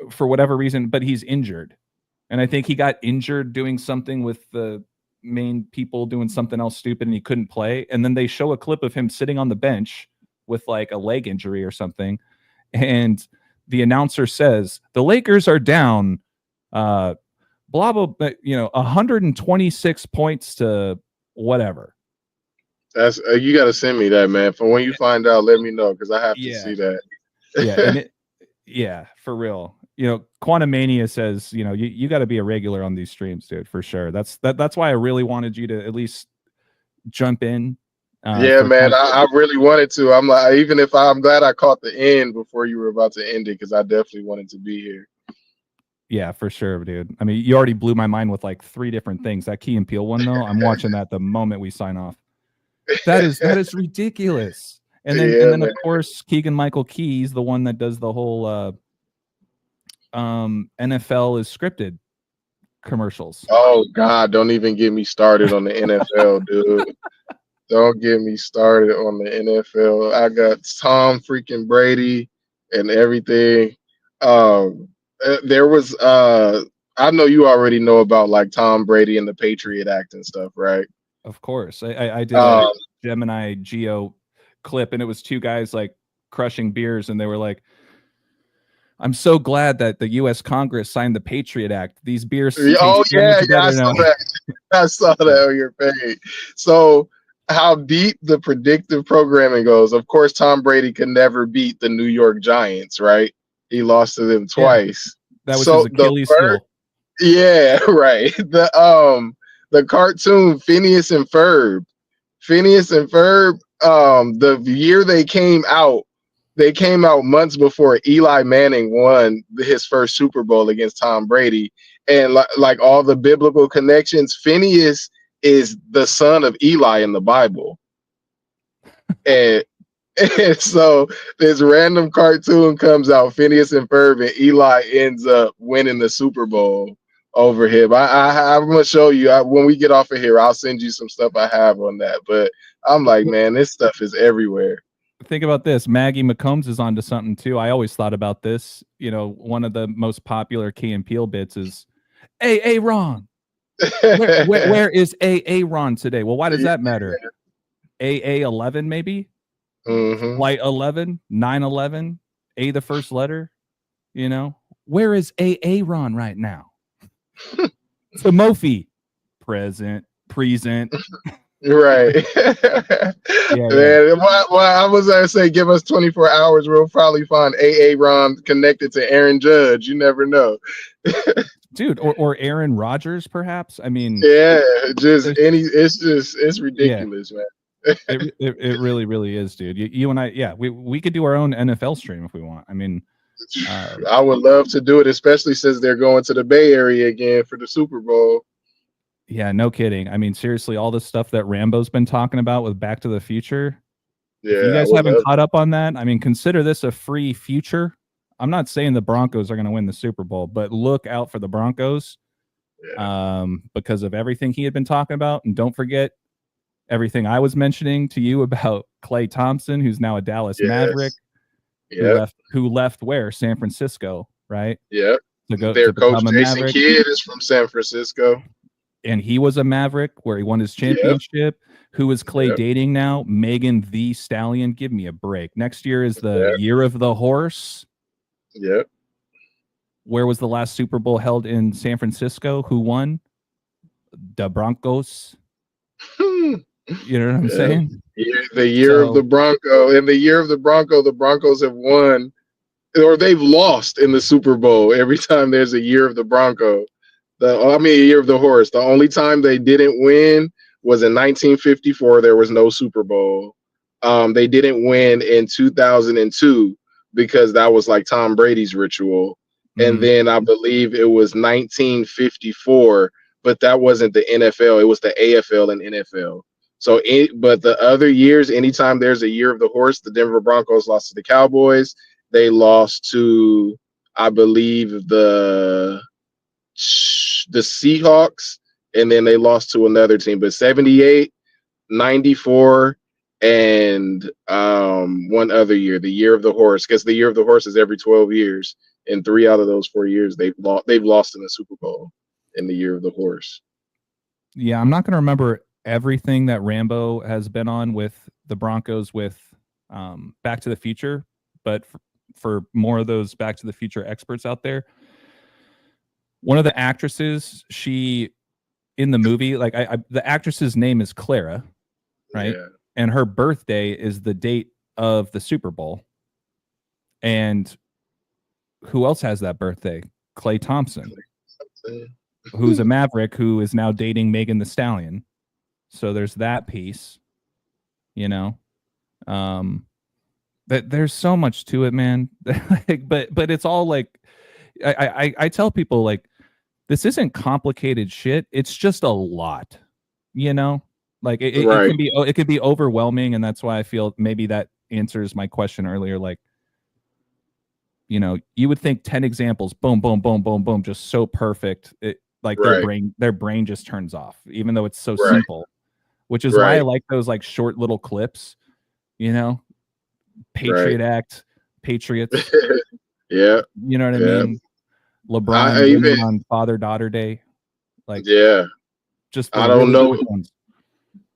A: for whatever reason, but he's injured, and I think he got injured doing something with the main people doing something else stupid, and he couldn't play. And then they show a clip of him sitting on the bench with like a leg injury or something, and the announcer says the Lakers are down, blah blah, 126 points to whatever.
B: That's you got to send me that, man. For when you find out, let me know because I have to see that.
A: Yeah, for real. Quantum Mania says, you got to be a regular on these streams, dude, for sure. That's why I really wanted you to at least jump in.
B: Yeah, man, I really wanted to. I'm like, I'm glad I caught the end before you were about to end it because I definitely wanted to be here.
A: Yeah, for sure, dude. I mean, you already blew my mind with like 3 different things. That Key and Peele one, though, I'm watching that the moment we sign off. That is ridiculous. And
B: Yeah,
A: then
B: man.
A: of course Keegan Michael Key's the one that does the whole NFL is scripted commercials.
B: Oh God, don't even get me started on the NFL, dude. Don't get me started on the NFL. I got Tom freaking Brady and everything. There was I know you already know about like Tom Brady and the Patriot Act and stuff, right?
A: Of course. I did a
B: Um,
A: Gemini Geo clip and it was 2 guys like crushing beers and they were like, I'm so glad that the US Congress signed the Patriot Act. These beers taste
B: oh
A: so much
B: yeah, yeah, I
A: better
B: saw
A: now.
B: that. I saw that on your page. So how deep the predictive programming goes. Of course, Tom Brady could never beat the New York Giants, right? He lost to them
A: Yeah,
B: twice.
A: that was his
B: So the
A: Achilles
B: first,
A: heel.
B: yeah, right. The cartoon Phineas and Ferb. Phineas and Ferb, the year they came out months before Eli Manning won his first Super Bowl against Tom Brady. And like all the biblical connections, Phineas is the son of Eli in the Bible. And, and so this random cartoon comes out, Phineas and Ferb, and Eli ends up winning the Super Bowl over him. I'm gonna show you when we get off of here. I'll send you some stuff I have on that. But I'm like, man, this stuff is everywhere.
A: Think about this. Maggie McCombs is onto something too. I always thought about this. You know, one of the most popular Key and Peele bits is A Ron. Where is A Ron today? Well, why does that matter? A 11 maybe?
B: Mm-hmm.
A: Flight 11, 9/11, A the first letter, you know? Where is A Ron right now? Timothy, present.
B: Right.
A: Yeah.
B: Man, well, I was gonna say give us 24 hours, we'll probably find Ron connected to Aaron Judge. You never know.
A: Dude, or Aaron Rodgers, perhaps. I mean,
B: Yeah, just
A: there's
B: it's
A: yeah,
B: ridiculous, man.
A: it really, really is, dude. You and I, yeah, we could do our own NFL stream if we want. I mean,
B: I would love to do it, especially since they're going to the Bay Area again for the Super Bowl.
A: yeah, no kidding. I mean, seriously, all this stuff that Rambo's been talking about with Back to the Future. If you
B: Yeah, I
A: guys
B: would
A: haven't
B: love
A: caught up on that, I mean, consider this a free future. I'm not saying the Broncos are going to win the Super Bowl, but look out for the Broncos because of everything he had been talking about. And don't forget everything I was mentioning to you about Klay Thompson, who's now a Dallas Maverick,
B: Yes. Yep.
A: who left where? San Francisco, right?
B: Yep.
A: To
B: Their coach
A: become a
B: Jason
A: Maverick.
B: Kidd is from San Francisco.
A: And he was a Maverick where he won his
B: Yep.
A: championship. Who is Klay
B: Yep.
A: dating now? Megan the Stallion. Give me a break. Next year is the
B: Yep.
A: year of the horse.
B: Yep.
A: Where was the last Super Bowl held in San Francisco? Who won? The Broncos. You know what I'm saying?
B: The year of the
A: So
B: Bronco. In the year of the Bronco, the Broncos have won or they've lost in the Super Bowl every time there's a year of the Bronco. A year of the horse. The only time they didn't win was in 1954. There was no Super Bowl. They didn't win in 2002 because that was like Tom Brady's ritual. And then I believe it was 1954, but that wasn't the NFL. It was the AFL and NFL. So, but the other years, anytime there's a year of the horse, the Denver Broncos lost to the Cowboys. They lost to, I believe, the Seahawks, and then they lost to another team. But 78, 94, and one other year, the year of the horse, because the year of the horse is every 12 years. And 3 out of those 4 years, they've lost in the Super Bowl in the year of the horse.
A: yeah, I'm not going to remember everything that Rambo has been on with the Broncos with Back to the Future, but for more of those Back to the Future experts out there, one of the actresses, she in the movie, like the actress's name is Clara, right?
B: Yeah.
A: And her birthday is the date of the Super Bowl. And who else has that birthday? Klay Thompson, who's a Maverick who is now dating Megan the Stallion. So there's that piece, you know. That there's so much to it, man. but it's all like I tell people like this isn't complicated shit. It's just a lot, you know. Like it
B: Right.
A: can be overwhelming, and that's why I feel maybe that answers my question earlier. Like, you know, you would think 10 examples, boom, boom, boom, boom, boom, just so perfect. Like
B: Right.
A: their brain just turns off, even though it's so
B: Right.
A: simple. Which is why I
B: Right.
A: like those like short little clips, you know,
B: Right.
A: Patriot Act, Patriots.
B: Yeah.
A: You know what I
B: Yeah.
A: mean?
B: I
A: LeBron
B: even
A: winning on Father Daughter Day, like
B: yeah.
A: just the
B: I don't
A: really
B: know.
A: quick ones.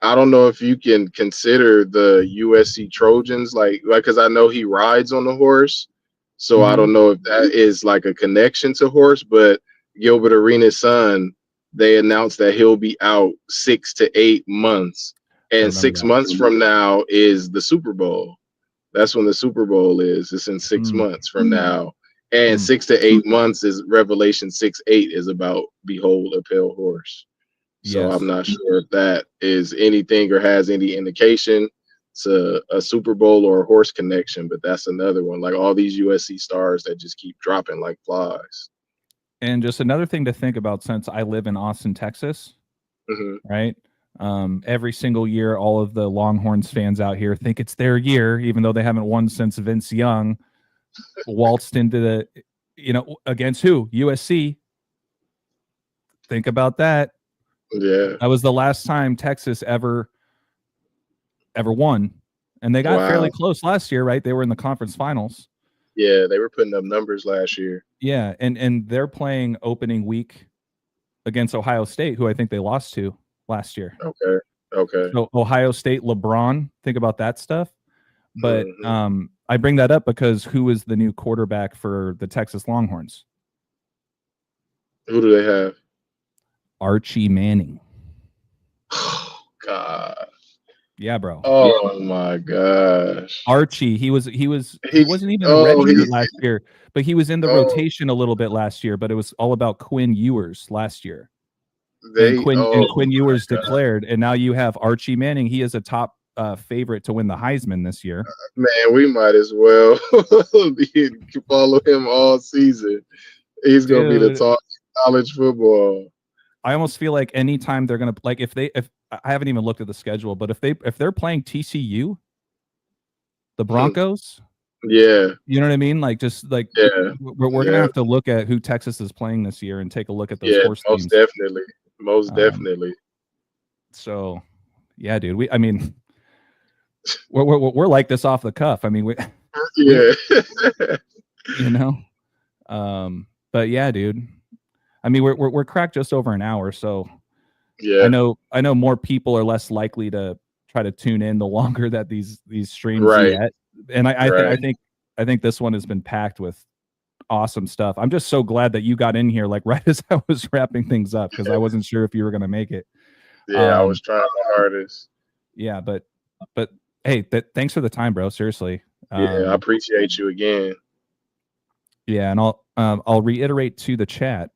B: I don't know if you can consider the USC Trojans like because I know he rides on the horse, so I
A: Mhm.
B: don't know if that is like a connection to horse. But Gilbert Arenas' son, they announced that he'll be out 6 to 8 months,
A: I
B: and
A: remember
B: 6 months from now is the Super Bowl. That's when the Super Bowl is. It's in six
A: that.
B: months from now, and
A: Mm.
B: 6 to 8 months is Revelation 6:8 is about behold a pale horse. So I'm
A: Yes.
B: not sure if that is anything or has any indication to a Super Bowl or a horse connection, but that's another one. Like all these USC stars that just keep dropping like flies.
A: And just another thing to think about since I live in Austin, Texas,
B: Hmm.
A: right? Every single year, all of the Longhorns fans out here think it's their year, even though they haven't won since Vince Young waltzed into the, you know, against who? USC. Think about that.
B: Yeah.
A: That was the last time Texas ever won, and they got fairly
B: Wow.
A: close last year, right? They were in the conference finals.
B: Yeah, they were putting up numbers last year.
A: Yeah, and they're playing opening week against Ohio State, who I think they lost to last year.
B: Okay. Okay.
A: So Ohio State, LeBron, think about that stuff. But
B: Hmm.
A: I bring that up because who is the new quarterback for the Texas Longhorns?
B: Who do they have?
A: Archie Manning.
B: Oh God.
A: Yeah, bro.
B: Oh my gosh.
A: Archie,
B: He
A: he wasn't even a
B: oh
A: redshirt
B: he
A: last year, but he was in the
B: oh
A: rotation a little bit last year. But it was all about Quinn Ewers last year,
B: they oh
A: and Quinn
B: my
A: Ewers
B: God.
A: declared, and now you have Archie Manning. He is a top favorite to win the Heisman this year.
B: Man, we might as well follow him all season. He's gonna be the
A: Dude,
B: talk of college football.
A: I almost feel like anytime they're gonna like if I haven't even looked at the schedule, but if they're playing TCU, the Broncos,
B: Yeah,
A: you know what I mean? Like just like
B: yeah,
A: we're gonna
B: yeah,
A: have to look at who Texas is playing this year and take a look at those
B: yeah.
A: horse
B: Most
A: teams.
B: definitely, most
A: Um,
B: definitely.
A: so yeah, dude. I mean, we're like this off the cuff. I mean, we don't,
B: Yeah,
A: you know. But yeah, dude. I mean, we're cracked just over an hour, so
B: yeah.
A: I know more people are less likely to try to tune in the longer that these streams
B: Right,
A: get. And
B: right.
A: I think this one has been packed with awesome stuff. I'm just so glad that you got in here like right as I was wrapping things up because I wasn't sure if you were gonna make it.
B: Yeah, I
A: Um,
B: was trying my hardest.
A: yeah, but hey, thanks for the time, bro. Seriously.
B: Yeah, I appreciate you again.
A: Yeah, and I'll reiterate to the chat.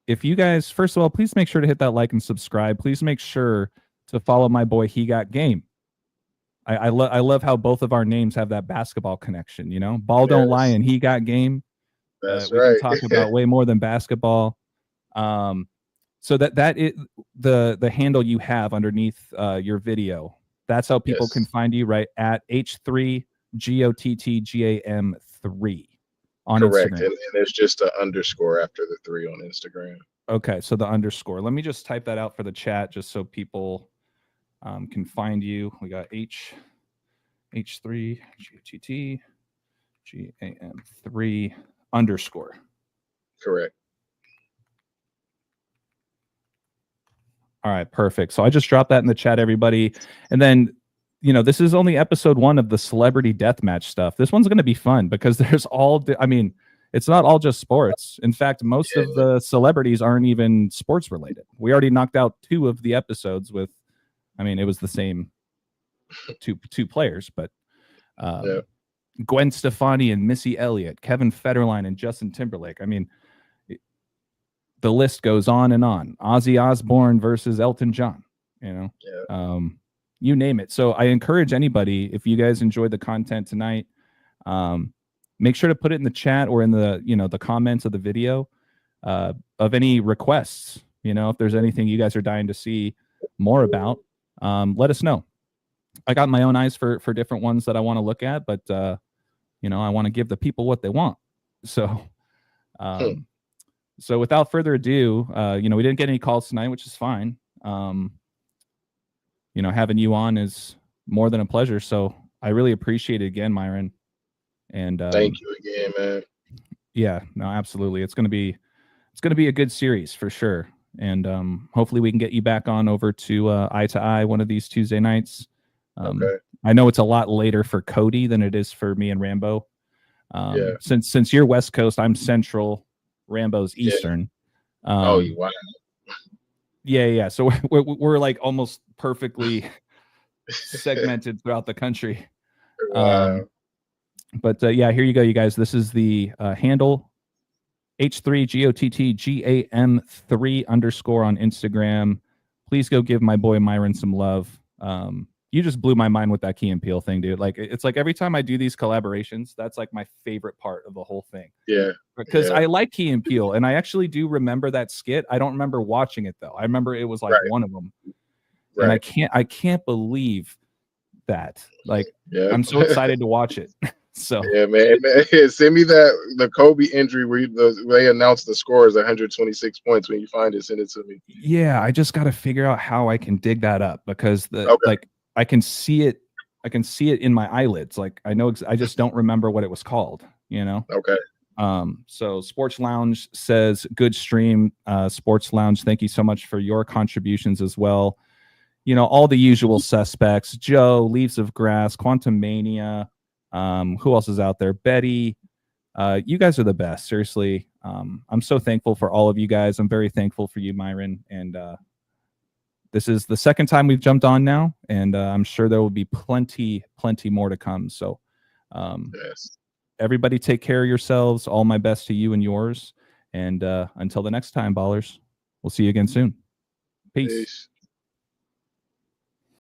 A: If you guys, first of all, please make sure to hit that like and subscribe. Please make sure to follow my boy He Got Game. I love how both of our names have that basketball connection. You know, Ball Don't Lie
B: Yes,
A: and He Got Game.
B: that's
A: We can
B: right.
A: talk about way more than basketball. Um, so that is the handle you have underneath your video. That's how people can
B: Yes,
A: find you, right? At H3GOTTGAM3 on
B: correct.
A: Instagram.
B: And there's just an underscore after the three on Instagram.
A: Okay, so the underscore. Let me just type that out for the chat, just so people can find you. We got H3GOTTGAM3 underscore.
B: Correct.
A: All right, perfect. So I just dropped that in the chat, everybody. And then, you know, this is only episode 1 of the celebrity deathmatch stuff. This one's going to be fun because there's I mean, it's not all just sports. In fact, most of
B: Yeah,
A: the celebrities aren't even sports related. We already knocked out 2 of the episodes with, I mean, it was the same two players, but
B: yeah.
A: Gwen Stefani and Missy Elliott, Kevin Federline and Justin Timberlake. I mean, the list goes on and on. Ozzy Osbourne versus Elton John, you know,
B: Yeah.
A: you name it. So I encourage anybody, if you guys enjoyed the content tonight, um, make sure to put it in the chat or in the, the comments of the video, of any requests. If there's anything you guys are dying to see more about, let us know. I got my own eyes for different ones that I want to look at, but I want to give the people what they want. So, so without further ado, we didn't get any calls tonight, which is fine. Having you on is more than a pleasure. So I really appreciate it again, Myron. And
B: thank you again, man.
A: Yeah, no, absolutely. It's gonna be a good series for sure. And hopefully we can get you back on over to Eye to Eye one of these Tuesday nights.
B: Okay.
A: I know it's a lot later for Cody than it is for me and Rambo.
B: Yeah.
A: Since you're West Coast, I'm Central, Rambo's Eastern.
B: Wow.
A: Yeah. So we're like almost perfectly segmented throughout the country.
B: Wow.
A: But yeah, here you go, you guys. This is the handle H3GOTTGAM3 _ on Instagram. Please go give my boy Myron some love. You just blew my mind with that Key and Peele thing, dude. Like, it's like every time I do these collaborations, that's like my favorite part of the whole thing.
B: Yeah.
A: Because I like Key and Peele, and I actually do remember that skit. I don't remember watching it though. I remember it was like one of them. And I can't believe that. Like, I'm so excited to watch it. So
B: yeah, man. Send me the Kobe injury where they announced the score is 126 points. When you find it, send it to me.
A: Yeah, I just got to figure out how I can dig that up, because like I can see it in my eyelids. Like, I know I just don't remember what it was called.
B: Okay.
A: So Sports Lounge says, good stream. Sports Lounge, thank you so much for your contributions as well. All the usual suspects: Joe, Leaves of Grass, Quantum Mania. Who else is out there? Betty. You guys are the best. Seriously. I'm so thankful for all of you guys. I'm very thankful for you, Myron. And this is the second time we've jumped on now, and I'm sure there will be plenty more to come. So everybody take care of yourselves. All my best to you and yours. And until the next time, ballers, we'll see you again soon. Peace.